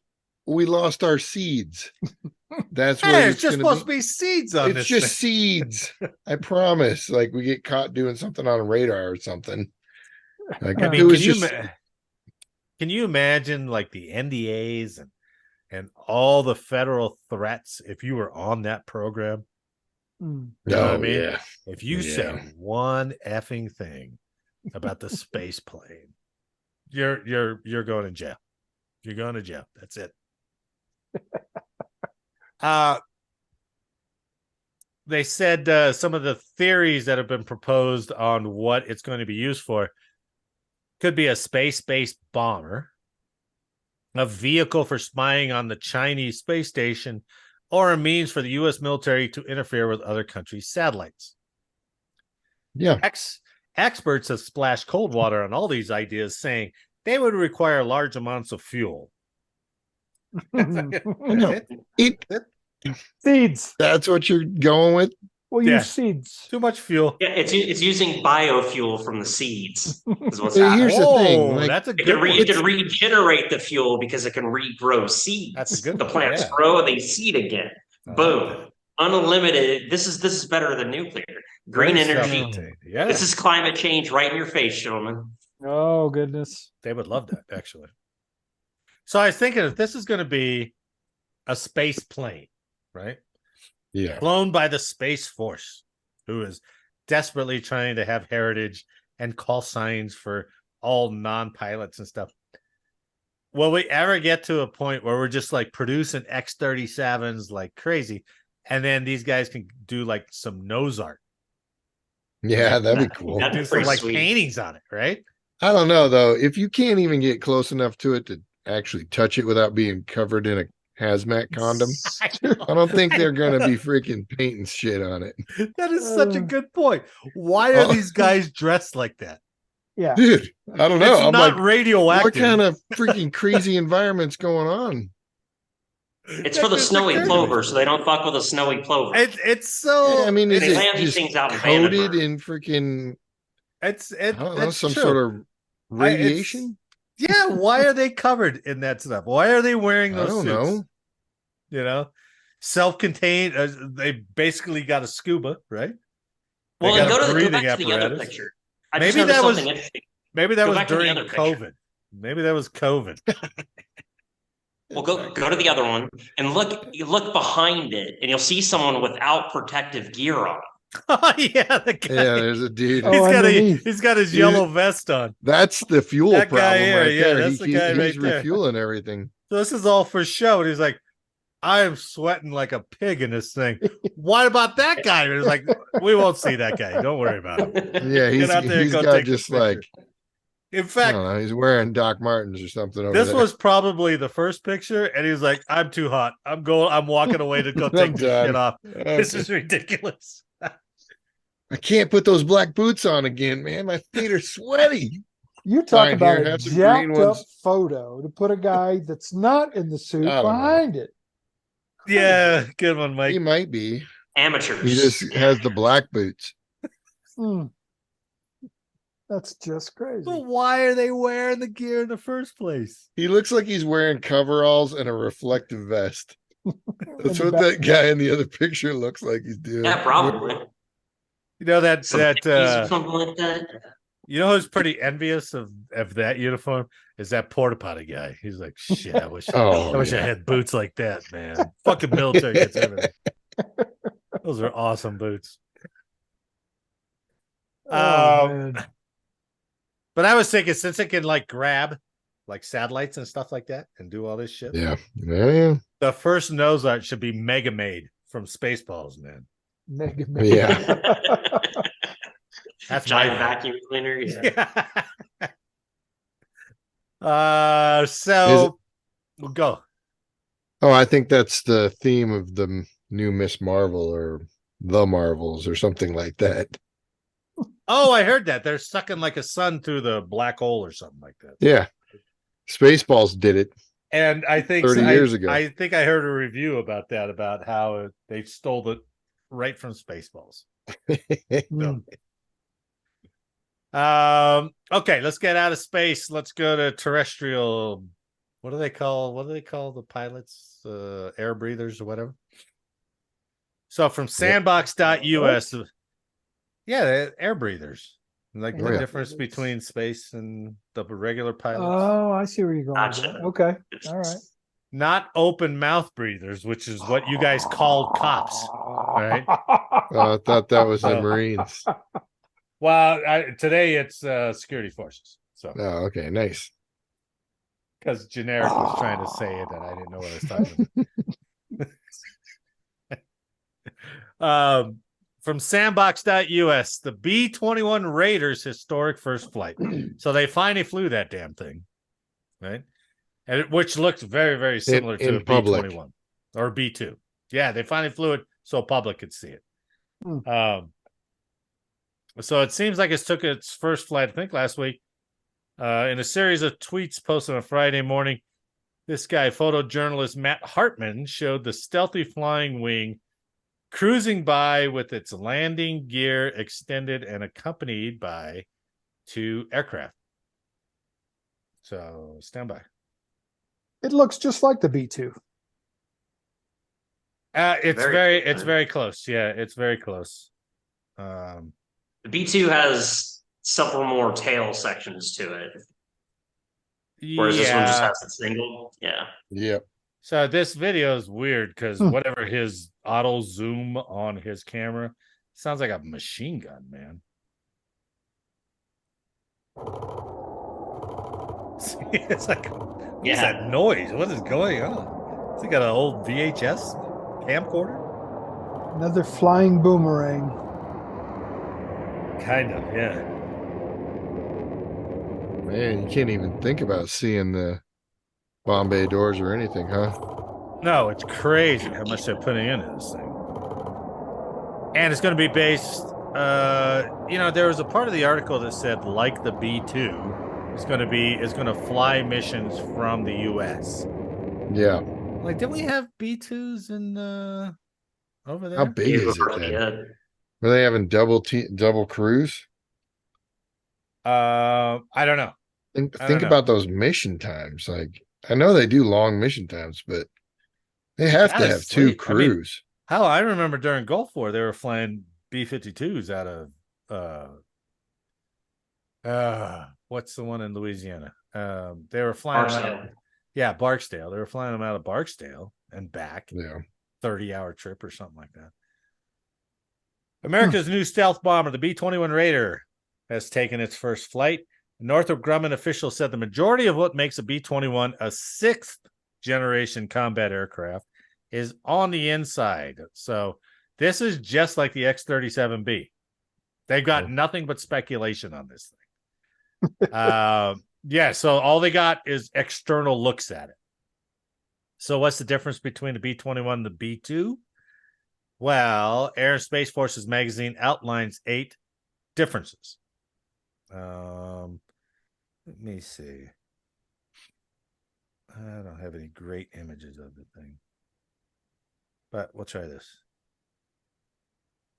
we lost our seeds. That's what
it's just supposed to be seeds on
it's
this
just
thing.
seeds. I promise. Like we get caught doing something on a radar or something. Like
I
it
mean,
was just
can you imagine like the NDAs and all the federal threats if you were on that program? You know what I mean?
Yeah.
If you said one effing thing about the space plane, you're going to jail. You're going to jail. That's it. They said some of the theories that have been proposed on what it's going to be used for could be a space-based bomber, a vehicle for spying on the Chinese space station, or a means for the U.S. military to interfere with other countries' satellites.
Yeah.
Experts have splashed cold water on all these ideas, saying they would require large amounts of fuel.
No.
Seeds.
That's what you're going with?
We'll use seeds.
Too much fuel.
Yeah, it's using biofuel from the seeds. Is what's
But
happening.
here's the thing. Like,
That's a
It
good one.
can regenerate the fuel because it can regrow seeds.
That's a good
The
one,
plants
yeah.
grow and they seed again.
I like
Boom.
that.
unlimited. This is better than nuclear. Green
Very
energy.
self-contained. Yeah,
This is climate change right in your face, gentlemen.
Oh goodness.
they would love that actually. So I was thinking if this is going to be a space plane, right?
Yeah.
Flown by the Space Force, who is desperately trying to have heritage and call signs for all non-pilots and stuff. Will we ever get to a point where we're just like producing X-37s like crazy, and then these guys can do like some nose art,
Yeah, that'd be cool.
That'd
do
be
some
pretty
like
sweet.
paintings on it, right?
I don't know though. If you can't even get close enough to it to actually touch it without being covered in a hazmat condom, I don't think they're gonna be freaking painting shit on it.
That is such a good point. Why are these guys dressed like that?
Yeah.
Dude, I don't know.
It's
I'm
not
like,
radioactive.
what kind of freaking crazy environment's going on?
It's for the snowy plover, so they don't fuck with a snowy plover.
It's so.
Yeah, I mean, is
They
it
land these
just
things out in
coated
Vandenberg.
in freaking,
It's
I don't know,
that's
some
true.
sort of radiation?
Yeah, why are they covered in that stuff? Why are they wearing
I
those
don't
suits?
know.
You know, self-contained. They basically got a scuba, right? They
Well,
got
and
a
go
breathing
back to the other
apparatus.
picture. I
Maybe
just noticed
that was-
something interesting.
Maybe that
Go
was
back to the
during
other picture.
COVID. Maybe that was COVID.
Well, go to the other one and look behind it, and you'll see someone without protective gear on.
Oh yeah, the guy.
Yeah, there's a dude.
Oh, underneath.
He's got his yellow vest on.
That's the fuel
That guy
problem
here,
right
yeah,
there.
that's the guy
He's
right there.
refueling everything.
So this is all for show. And he's like, I am sweating like a pig in this thing. What about that guy? And it's like, we won't see that guy. Don't worry about him.
Yeah,
Get out there and
he's
go
got
take the
just
picture.
like,
In
I
fact,
don't know, he's wearing Doc Martens or something over
this
there.
was probably the first picture, and he's like, I'm too hot. I'm walking away to go
I'm
take this
done.
shit off. This
Okay.
is ridiculous.
I can't put those black boots on again, man. My feet are sweaty.
You talk
Fine,
about
here,
a
have some
jacked
green
up
ones.
photo to put a guy that's not in the suit
I don't know.
behind it.
Yeah, good one, Mike.
He might be.
Amateurs.
He just has the black boots.
Hmm. That's just crazy.
But why are they wearing the gear in the first place?
He looks like he's wearing coveralls and a reflective vest. That's
In the
what that guy in the other picture looks like he's doing.
Yeah, probably.
You know that
Something like that.
you know who's pretty envious of that uniform is that porta potty guy. He's like, shit, I wish I had boots like that, man. Fucking military gets everything. Those are awesome boots.
man.
But I was thinking, since it can like grab like satellites and stuff like that and do all this shit,
Yeah. Yeah.
the first nose art should be Mega Made from Spaceballs, man.
Mega
Yeah.
That's
Giant
my
vacuum cleaner. Yeah.
So we'll go.
Oh, I think that's the theme of the new Miss Marvel or the Marvels or something like that.
Oh, I heard that they're sucking like a sun through the black hole or something like that.
Yeah. Spaceballs did it.
And I think
30 years ago.
I think I heard a review about that, about how they stole it right from Spaceballs.
Hmm.
Okay, let's get out of space. Let's go to terrestrial. What do they call the pilots? Air breathers or whatever. So from sandbox.us, yeah, they're air breathers. Like the
Air
difference
breathers.
between space and the regular pilots.
Oh, I see where you're going. with
Gotcha.
that. Okay. All right.
Not open mouth breathers, which is what you guys called cops. Right.
I thought that was the
So-
Marines.
Well, today it's security forces. So
Oh, okay. Nice.
because generic was trying to say it and I didn't know what I was talking about. From sandbox.us, the B-21 Raiders historic first flight. So they finally flew that damn thing, right? And which looks very, very similar to
in
a
public.
B-21 or B-2. Yeah, they finally flew it so public could see it. So it seems like it took its first flight, I think, last week. In a series of tweets posted on Friday morning, this guy, photojournalist Matt Hartman, showed the stealthy flying wing cruising by with its landing gear extended and accompanied by 2 aircraft. So stand by.
It looks just like the B2.
It's very close. Yeah, it's very close.
The B2 has several more tail sections to it, whereas this one just has a single. Yeah.
Yep.
So this video is weird because whatever his auto zoom on his camera sounds like a machine gun, man. It's like, what is that noise? What is going on? Has he got an old VHS camcorder?
Another flying boomerang.
Kind of, yeah.
Man, you can't even think about seeing the Bombay doors or anything, huh?
No, it's crazy how much they're putting into this thing. And it's going to be based, there was a part of the article that said, like the B-2, it's going to fly missions from the U.S.
Yeah.
Like, did we have B-2s in over there?
How big is it then? Were they having double cruise?
I don't know.
Think about those mission times. Like, I know they do long mission times, but they have to have two crews.
Hell, I remember during Gulf War they were flying B-52s out of what's the one in Louisiana? They were flying
Barksdale.
Barksdale. They were flying them out of Barksdale and back.
Yeah.
30-hour trip or something like that. America's new stealth bomber, the B-21 Raider, has taken its first flight. Northrop Grumman officials said the majority of what makes a B-21 a sixth-generation combat aircraft is on the inside. So this is just like the X-37B. They've got nothing but speculation on this thing. So all they got is external looks at it. So what's the difference between the B-21 and the B-2? Well, Air and Space Forces magazine outlines 8 differences. Let me see. I don't have any great images of the thing, but we'll try this.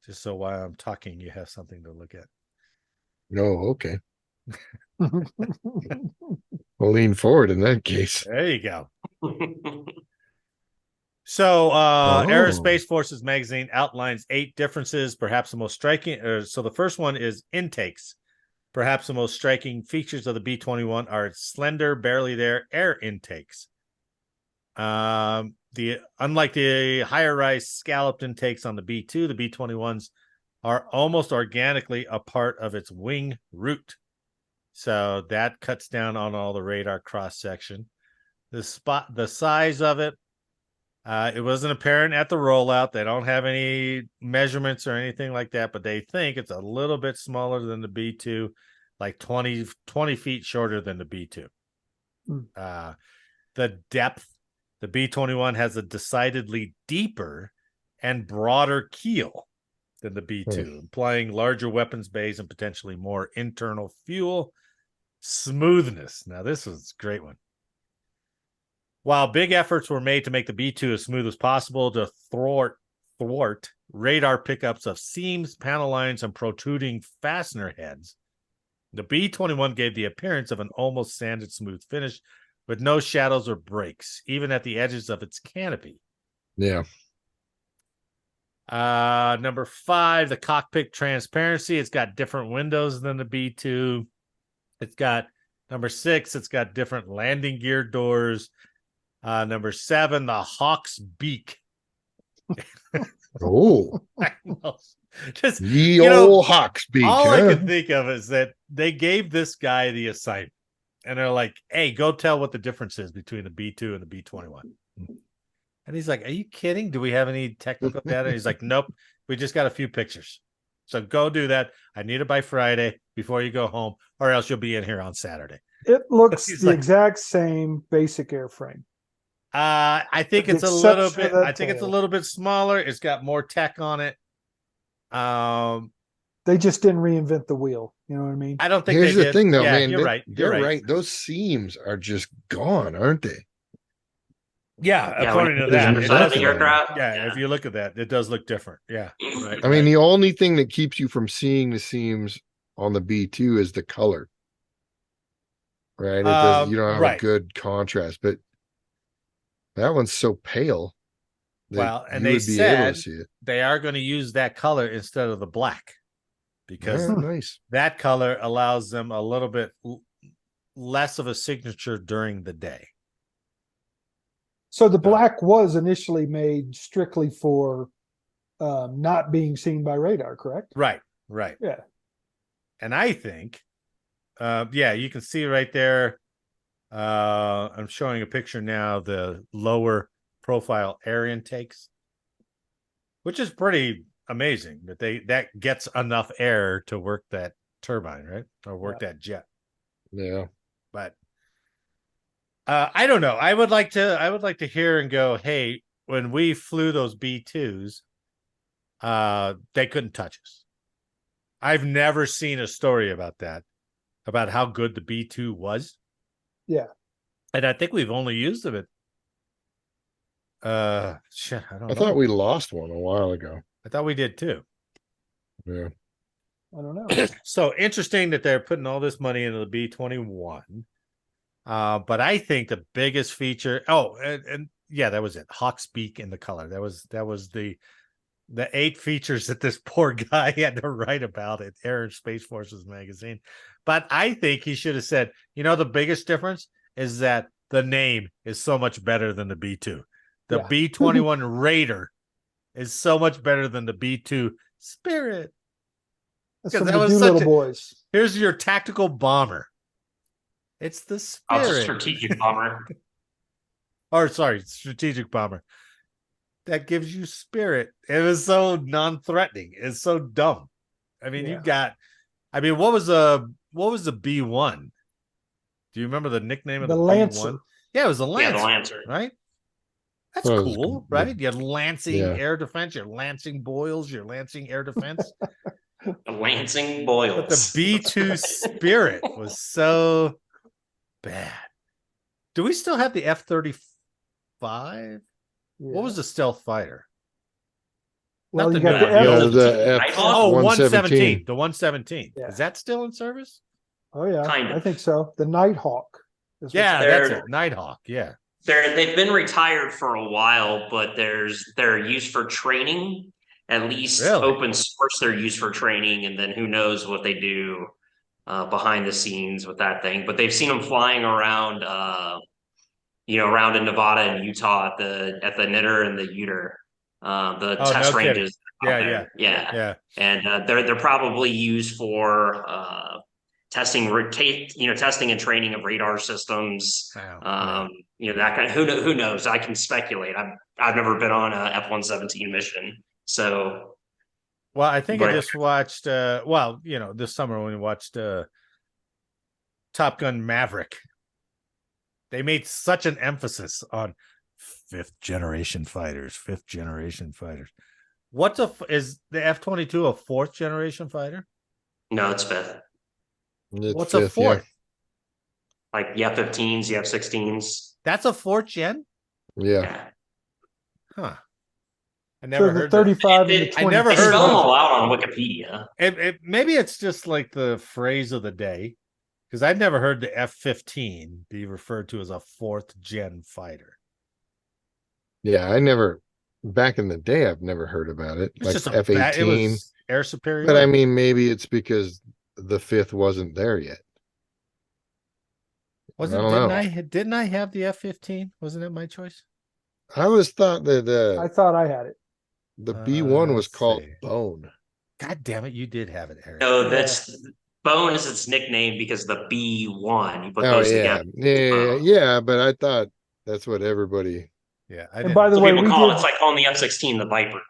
Just so while I'm talking, you have something to look at.
Oh, okay. We'll lean forward in that case.
There you go. So, Air and Space Forces magazine outlines 8 differences, perhaps the most striking. So the first one is intakes. Perhaps the most striking features of the B-21 are its slender, barely there air intakes. Unlike the higher-rise scalloped intakes on the B-2, the B-21s are almost organically a part of its wing root. So that cuts down on all the radar cross-section. The size of it, it wasn't apparent at the rollout. They don't have any measurements or anything like that, but they think it's a little bit smaller than the B-2, like 20 feet shorter than the B-2. The depth, the B-21 has a decidedly deeper and broader keel than the B-2, implying larger weapons bays and potentially more internal fuel. Smoothness. Now, this was a great one. While big efforts were made to make the B-2 as smooth as possible to thwart radar pickups of seams, panel lines, and protruding fastener heads, the B-21 gave the appearance of an almost sanded smooth finish with no shadows or breaks, even at the edges of its canopy.
Yeah.
Number 5, the cockpit transparency. It's got different windows than the B-2. It's got, number 6, it's got different landing gear doors. Number 7, the Hawk's beak.
Oh,
just
old Hawk's beak.
All I could think of is that they gave this guy the assignment, and they're like, "Hey, go tell what the difference is between the B-2 and the B-21." And he's like, "Are you kidding? Do we have any technical data?" He's like, "Nope, we just got a few pictures. So go do that. I need it by Friday before you go home, or else you'll be in here on Saturday."
It looks the exact same basic airframe.
I think it's a little bit. I think it's a little bit smaller. It's got more tech on it.
They just didn't reinvent the wheel. You know what I mean?
I don't think.
Here's the thing, though, man.
You're right.
You're right. Those seams are just gone, aren't they?
Yeah, according to that, it does.
Yeah,
if you look at that, it does look different. Yeah. Right,
I mean, the only thing that keeps you from seeing the seams on the B-2 is the color. Right? It does, you don't have a good contrast, but that one's so pale. that
Well, and
you
they
would be able to
said
see it.
they are going to use that color instead of the black because
Nice.
that color allows them a little bit less of a signature during the day.
So the black was initially made strictly for not being seen by radar, correct?
Right.
Yeah.
And I think, you can see right there. I'm showing a picture now, the lower profile air intakes, which is pretty amazing that gets enough air to work that turbine, right? Or work that jet.
Yeah.
But I don't know. I would like to hear and go, hey, when we flew those B2s, they couldn't touch us. I've never seen a story about that, about how good the B2 was.
Yeah.
And I think we've only used them at I don't know.
I thought we lost one a while ago.
I thought we did too.
Yeah.
I don't know.
So interesting that they're putting all this money into the B-21. But I think the biggest feature. And that was it. Hawk's beak in the color. That was the 8 features that this poor guy had to write about at Air and Space Forces magazine. But I think he should have said, the biggest difference is that the name is so much better than the B2. The B-21 Raider is so much better than the B-2 Spirit.
That's from
that
the
was
Doolittle
such a-
boys.
Here's your tactical bomber. It's the
Oh, it's a
Spirit.
strategic bomber.
Strategic bomber. That gives you spirit. It was so non-threatening. It's so dumb. I mean,
Yeah.
what was the B1? Do you remember the nickname of
The
the
Lancer.
B1? Yeah, it was a Lancer.
Yeah, the Lancer.
Right? That's
Well, it was
cool,
the-
right? You're Lancing
Yeah.
air defense, you're Lancing Boils, you're Lancing air defense.
The Lancing Boils.
But the B2 Spirit was so bad. Do we still have the F-35?
Yeah.
What was the stealth fighter?
Well,
Not
you
the
got
new
the
one.
F.
Yeah, the F-
Nighthawk?
117. The 117.
Yeah.
Is that still in service?
Oh yeah,
Kind of.
I think so. The Nighthawk. is what-
Yeah,
They're-
that's it. Nighthawk. Yeah.
They've been retired for a while, but they're used for training. At least
Really?
open source, they're used for training, and then who knows what they do behind the scenes with that thing. But they've seen them flying around, around in Nevada and Utah at the Knitter and the Uter, the
Oh,
test
no kidding.
ranges. out
Yeah,
there.
Yeah.
And they're probably used for testing and training of radar systems.
Wow.
That kind of, who knows? I can speculate. I've never been on a F-117 mission, so
Well, I think I
But-
just watched this summer when we watched Top Gun Maverick. They made such an emphasis on fifth generation fighters. Is the F-22 a 4th generation fighter?
no, it's fifth.
It's
What's a
fifth, yeah.
4th?
Like the F-15s, the F-16s.
That's a 4th gen?
Yeah.
Yeah,
Huh. I
So
never
the
heard that.
35 and
It-
the
I
20.
never
they
heard
spell
of
them
it.
all out on Wikipedia.
Maybe it's just like the phrase of the day, because I've never heard the F-15 be referred to as a 4th gen fighter.
Yeah, back in the day, I've never heard about it.
It's
Like
just
F-18.
it was air superiority.
But I mean, maybe it's because the 5th wasn't there yet. I don't know.
Didn't I have the F-15? Wasn't it my choice?
I always thought that
I thought I had it.
the B1 was
let's
called
see.
Bone.
God damn it, you did have it, Eric.
No, that's Bone is its nickname because the B1. You put
Oh
those
yeah,
together.
yeah. But I thought that's what everybody.
Yeah, I
And
didn't.
by the
So
way,
people
we
call it,
did
it's like calling the F-16 the Viper.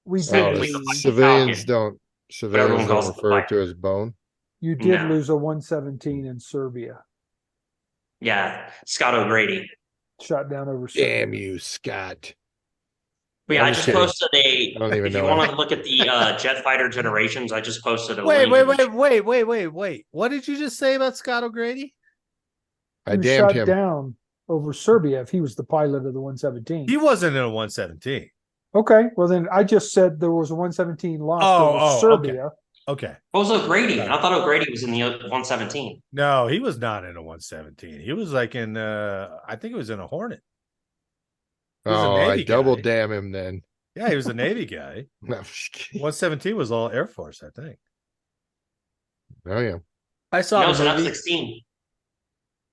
we
Oh,
did
it's
lose,
the
Civilians
Falcon.
don't
everyone calls it the
refer to
Viper.
as Bone.
you did
No.
lose a 117 in Serbia.
Yeah, Scott O'Grady.
Shot down over Serbia.
Damn you, Scott.
But yeah,
I'm
I
just
just
kidding.
posted
I don't even
if you
know
want
it.
to look at the jet fighter generations, I just posted a
Wait.
link. in the
Wait. What did you just say about Scott O'Grady?
I
He was
damned
shot
him.
down over Serbia if he was the pilot of the 117.
He wasn't in a 117.
Okay, well then I just said there was a 117 lost over Serbia.
Okay.
What was O'Grady?
Right.
I thought O'Grady was in the 117.
No, he was not in a 117. He was like in I think it was in a Hornet. He was a
Oh, I
Navy
double
guy.
damn him then.
Yeah, he was a Navy guy.
No, I'm just kidding.
117 was all Air Force, I think.
Oh yeah.
I saw
No,
the
it's an
movie.
F-16.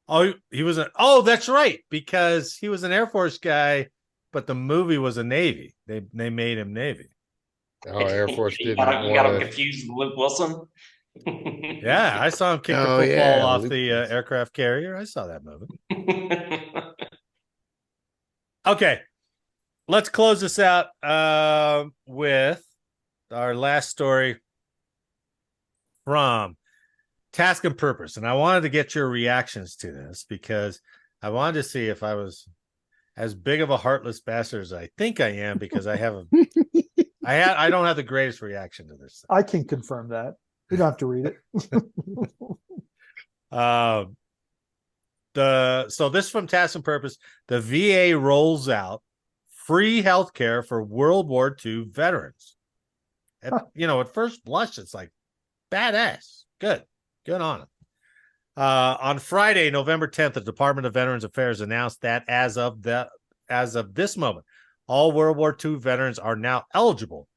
Oh, he was a. Oh, that's right, because he was an Air Force guy, but the movie was a Navy. They made him Navy.
Oh, Air Force
You
didn't
got him
want to.
confused with Luke Wilson.
Yeah, I saw him kick the
Oh,
football
yeah,
off
Luke
the
Wilson.
aircraft carrier. I saw that movie. Okay, let's close this out with our last story from Task and Purpose. And I wanted to get your reactions to this because I wanted to see if I was as big of a heartless bastard as I think I am, because I don't have the greatest reaction to this.
I can confirm that. You don't have to read it.
So this from Task and Purpose. The VA rolls out free health care for World War II veterans. At first blush, it's like badass. Good on them. On Friday, November 10th, the Department of Veterans Affairs announced that as of this moment, all World War II veterans are now eligible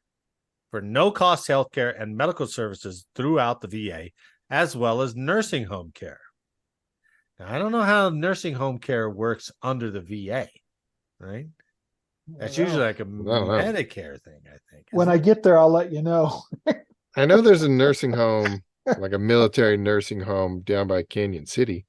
for no-cost health care and medical services throughout the VA, as well as nursing home care. Now, I don't know how nursing home care works under the VA, right? That's usually like a Medicare thing, I think.
When I get there, I'll let you know.
I know there's a nursing home, like a military nursing home down by Canyon City.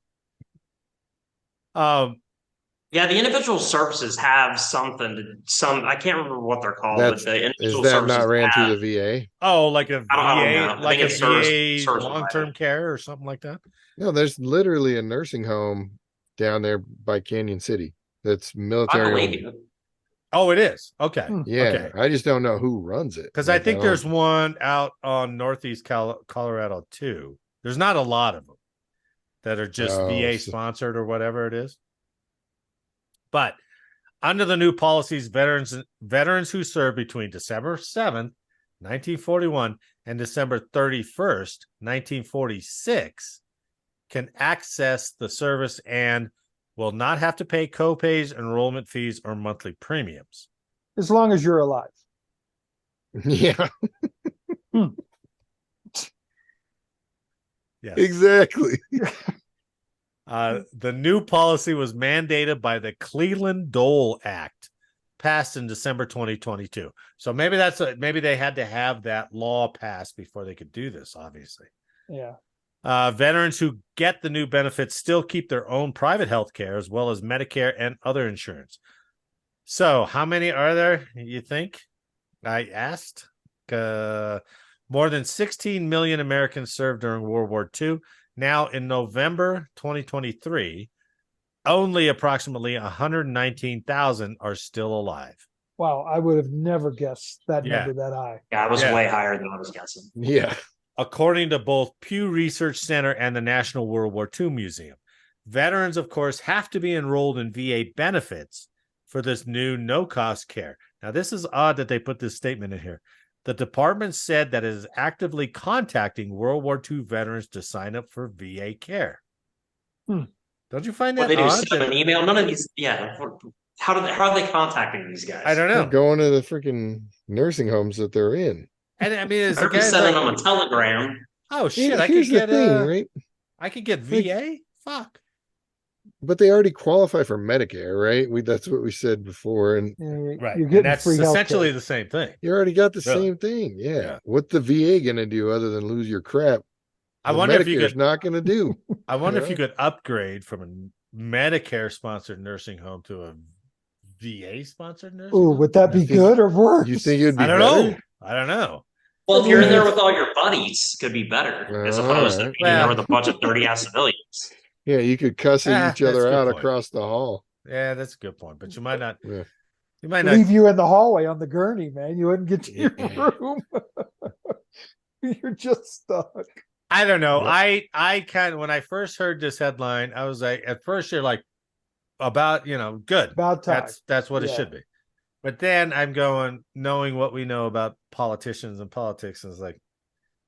Yeah, the individual services have I can't remember what they're called, but the individual
Is that
services
not ran
have,
through the VA?
Oh, like a
I don't
VA,
know.
like a
Service
long-term care or something like that.
No, there's literally a nursing home down there by Canyon City that's
I
military
believe
only.
you.
Oh, it is. Okay.
Yeah,
Okay.
I just don't know who runs it.
Because I think there's one out on Northeast Colorado too. There's not a lot of them that are just VA sponsored or whatever it is. But under the new policies, veterans who served between December 7th, 1941 and December 31st, 1946 can access the service and will not have to pay co-pays, enrollment fees, or monthly premiums.
As long as you're alive.
Yeah.
Yes.
Exactly.
The new policy was mandated by the Cleveland-Dole Act, passed in December 2022. So maybe maybe they had to have that law passed before they could do this, obviously.
Yeah.
Veterans who get the new benefits still keep their own private health care as well as Medicare and other insurance. So how many are there, you think? I asked. More than 16 million Americans served during World War II. Now, in November 2023, only approximately 119,000 are still alive.
Wow, I would have never guessed that number that high.
Yeah, it was way higher than I was guessing.
Yeah.
According to both Pew Research Center and the National World War II Museum, veterans, of course, have to be enrolled in VA benefits for this new no-cost care. Now, this is odd that they put this statement in here. The department said that it is actively contacting World War II veterans to sign up for VA care. Don't you find that
odd? They do
send
them an email. None of these. Yeah. How are they contacting these guys?
I don't know.
They're going to the freaking nursing homes that they're in.
And I mean,
They're just sending them a telegram.
Oh shit!
Yeah,
I could get
right?
I could get VA. Fuck.
But they already qualify for Medicare, right? That's what we said before, and
Right.
You're getting
that's
free
essentially
healthcare.
the same thing.
you already got the
Really?
same thing. Yeah.
Yeah.
What the VA gonna do other than lose your crap?
I wonder if you
Medicare's
could.
not gonna do.
I wonder if you could upgrade from a Medicare-sponsored nursing home to a VA-sponsored nursing
Ooh,
home.
would that be good or worse?
You think it'd be
I don't
better?
know. I don't know.
Well, if you're in there with all your buddies, it could be better as opposed to being
Well-
there with a bunch of dirty ass civilians.
Yeah, you could cuss at each
that's
other
a good
out
point.
across the hall.
Yeah, that's a good point. But you might not.
Yeah.
You might not.
Leave you in the hallway on the gurney, man. You wouldn't get to your room. You're just stuck.
I don't know.
Yep.
I kind of, when I first heard this headline, I was like, at first you're like, about, good.
About time.
That's what it
Yeah.
should be. But then I'm going, knowing what we know about politicians and politics, and it's like,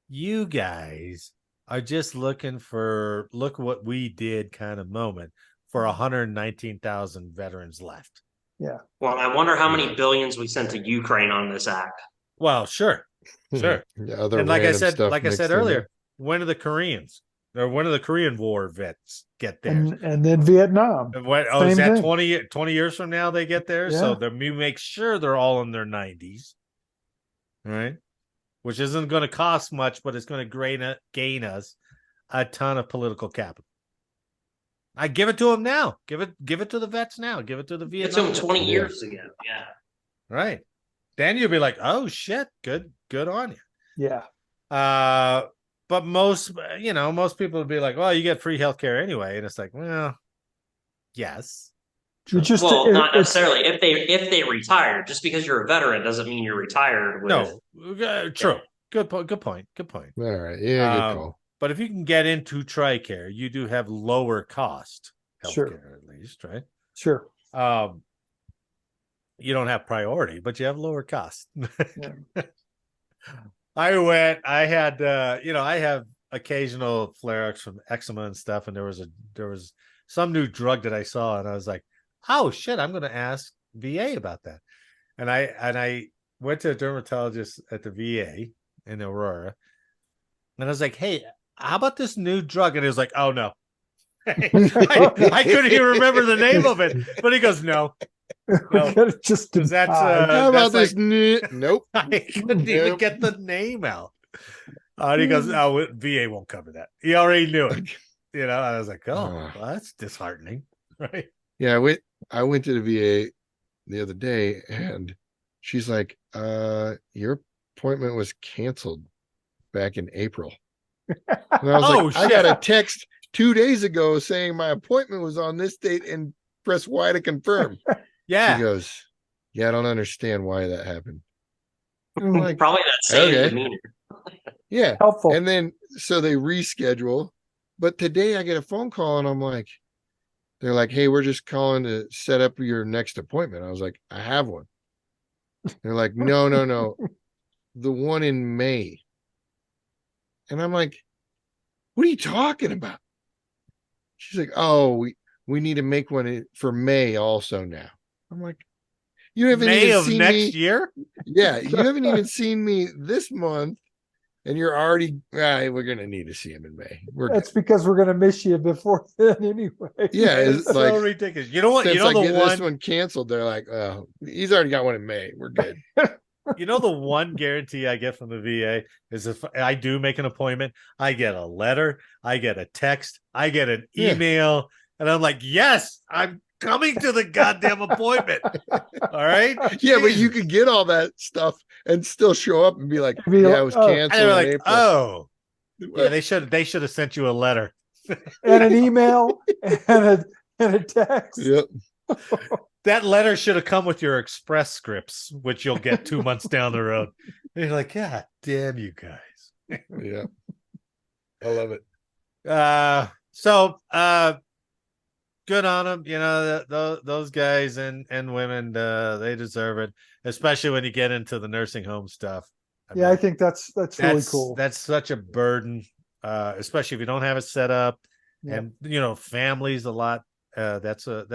you guys are just looking for look what we did kind of moment for 119,000 veterans left.
Yeah.
Well, I wonder how many
Yeah.
billions we sent to Ukraine on this act.
Well, sure. Sure.
Other
And
random stuff
like I said
mixed in
earlier,
there.
when do the Koreans or when do the Korean War vets get theirs?
And then Vietnam.
And what, is
Same
that
thing.
20 years from now they get theirs?
Yeah.
So we make sure they're all in their 90s, right? Which isn't going to cost much, but it's going to gain us a ton of political capital. I give it to them now. Give it to the vets now. Give it to the
It's
Vietnam.
them 20
Yeah.
years ago. Yeah.
Right. Then you'll be like, oh shit, good on you.
Yeah.
But most people would be like, well, you get free healthcare anyway. And it's like, well, yes.
You just
Well, not necessarily. If they retire, just because you're a veteran doesn't mean you're retired.
True. Good point.
All right. Yeah, good call.
But if you can get into TRICARE, you do have lower cost healthcare,
Sure.
at least, right?
Sure.
You don't have priority, but you have lower cost.
Yeah.
I have occasional flare-ups from eczema and stuff, and there was some new drug that I saw, and I was like, oh shit, I'm going to ask VA about that. And I went to a dermatologist at the VA in Aurora, and I was like, hey, how about this new drug? And he was like, oh no. I couldn't even remember the name of it, but he goes, no.
Just
that's
How about this? Nope.
I couldn't even get the name out. And he goes, oh, VA won't cover that. He already knew it. And I was like, oh, well, that's disheartening, right?
Yeah, I went to the VA the other day, and she's like, your appointment was canceled back in April. And I was I got a text 2 days ago saying my appointment was on this date and press Y to confirm.
Yeah.
She goes, yeah, I don't understand why that happened. I'm like,
probably that same demeanor.
Yeah.
Helpful.
And then so they reschedule. But today I get a phone call and I'm like, they're like, hey, we're just calling to set up your next appointment. I was like, I have one. They're like, no. The one in May. And I'm like, what are you talking about? She's like, oh, we need to make one for May also now. I'm like, you haven't
May
even
of
seen
next
me.
year?
Yeah, you haven't even seen me this month. And you're already, we're going to need to see him in May.
That's because we're going to miss you before then anyway.
Yeah,
it's
like,
so ridiculous. You know what?
Since
you know
I
the
get
one
this one canceled, they're like, oh, he's already got one in May. We're good.
You know, the one guarantee I get from the VA is if I do make an appointment, I get a letter, I get a text, I get an email, and I'm like, yes, I'm coming to the goddamn appointment. All right.
Yeah, but you could get all that stuff and still show up and be like, yeah, it was canceled.
And they're like,
in April.
oh, yeah, they should have sent you a letter
and an email and a text.
Yep.
That letter should have come with your express scripts, which you'll get 2 months down the road. And you're like, God damn you guys.
Yeah. I love it.
So good on them. Those guys and women, they deserve it, especially when you get into the nursing home stuff.
I think that's really cool.
That's such a burden, especially if you don't have it set up. Yeah. And families a lot. That's a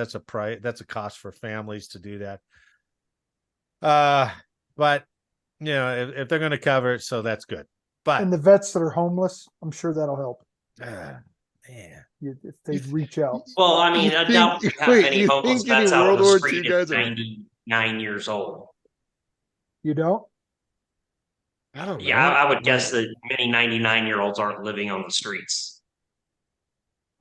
cost for families to do that. But if they're going to cover it, so that's good. But
and the vets that are homeless, I'm sure that'll help.
Man,
if they reach out.
Well, I mean, I doubt you have any homeless vets out on the street at 99 years old.
You don't?
I don't know.
Yeah, I would guess that many 99-year-olds aren't living on the streets.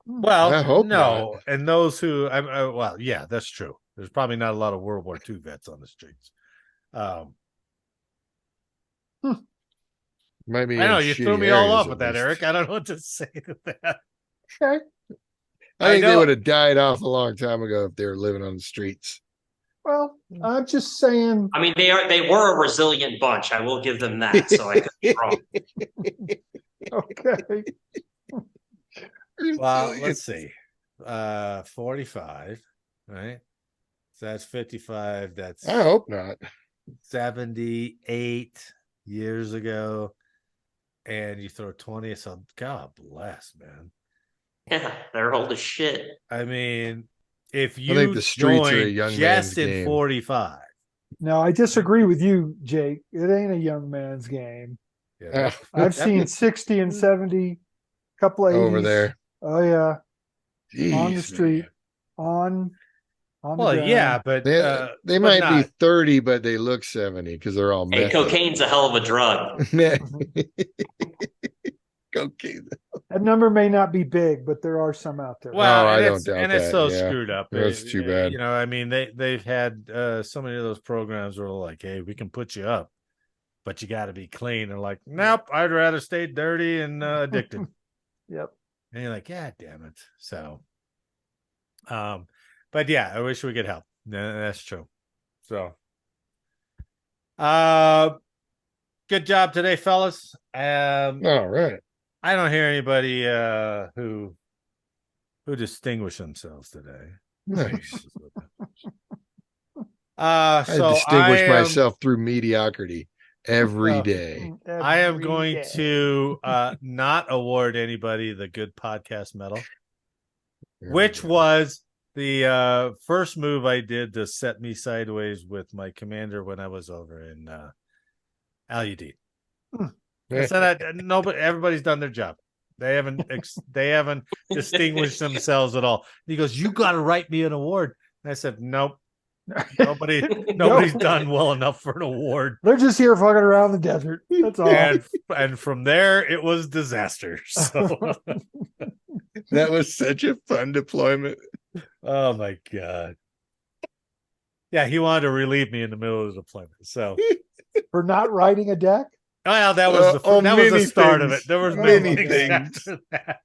Well,
I hope
no.
not.
And those who, well, yeah, that's true. There's probably not a lot of World War II vets on the streets.
Maybe
I know you threw me all off with that, Eric. I don't know what to say to that.
Okay.
I think they would have died off a long time ago if they were living on the streets.
Well, I'm just saying.
I mean, they were a resilient bunch. I will give them that. So I could be wrong.
Okay.
Well, let's see. 45, right? So that's 55. That's
I hope not.
78 years ago. And you throw 20, so God bless, man.
Yeah, they're old as shit.
I mean, if you
think the streets are a
join
young
just
man's
in
game.
45.
No, I disagree with you, Jake. It ain't a young man's game.
Yeah,
I've seen 60 and 70, couple of 80s.
Over there.
Oh yeah,
Jeez,
on the street,
man.
on
well,
the ground.
yeah, but
They
but
might
not.
be 30, but they look 70 because they're all
Hey,
meth.
cocaine's a hell of a drug.
Cocaine.
That number may not be big, but there are some out there.
Well,
I
and
don't
it's
doubt
and it's
that,
so
yeah.
screwed up.
That's too bad.
You know, I mean, they've had so many of those programs where like, hey, we can put you up, but you got to be clean. And like, nope, I'd rather stay dirty and addicted.
Yep.
And you're like, yeah, damn it. So, but yeah, I wish we could help. That's true. So, good job today, fellas.
All right.
I don't hear anybody who distinguish themselves today.
Nice.
I
I distinguish myself through mediocrity every day.
I am going to not award anybody the good podcast medal, which was the first move I did to set me sideways with my commander when I was over in LUD. I said, nobody, everybody's done their job. They haven't distinguished themselves at all. And he goes, "You got to write me an award." And I said, "Nope, nobody's done well enough for an award.
They're just here fucking around the desert. That's all."
And from there, it was disaster. So
That was such a fun deployment.
oh my god, yeah, he wanted to relieve me in the middle of the deployment. So
For not riding a deck.
well, that was the start of it. There was
many
many things after that.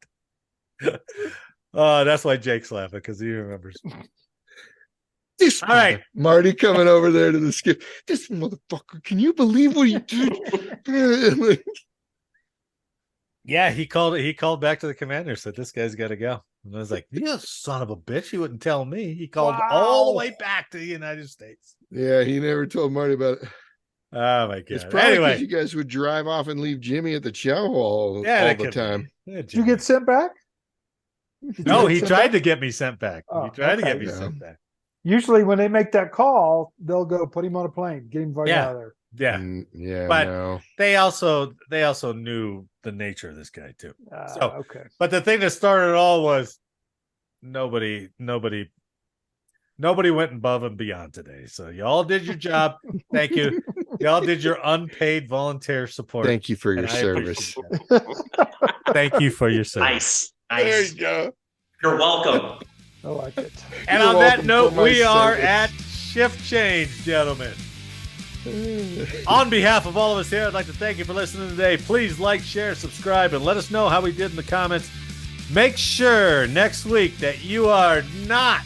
That's why Jake's laughing because he remembers.
This
All right.
Marty coming over there to the skip. This motherfucker, can you believe what he did?
Yeah, he called back to the commander, said this guy's got to go. And I was like, "You son of a bitch, he wouldn't tell me." He called all the way back to the United States.
Yeah, he never told Marty about it.
Oh my
It's
god.
probably
Anyway,
because you guys would drive off and leave Jimmy at the chow hall all
that
the
could
time.
be.
Did you get sent back?
No, he tried to get me sent back.
Oh,
He tried to get
okay.
me sent back.
Usually when they make that call, they'll go put him on a plane, get him right out of there.
Yeah.
Yeah,
But
no.
They also knew the nature of this guy too. So
Okay.
But the thing that started it all was nobody went above and beyond today. So y'all did your job. Thank you. Y'all did your unpaid volunteer support.
Thank you for your
And I
service.
appreciate that. Thank you for your service.
Nice.
There you go.
You're welcome.
I like it.
And
You're
on that
welcome
note,
for my
we are
service.
at shift change, gentlemen. On behalf of all of us here, I'd like to thank you for listening today. Please like, share, subscribe, and let us know how we did in the comments. Make sure next week that you are not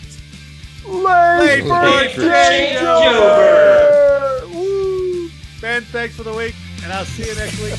Late for
Late
a
for
changeover. Woo.
Ben, thanks for the week, and I'll see you next week.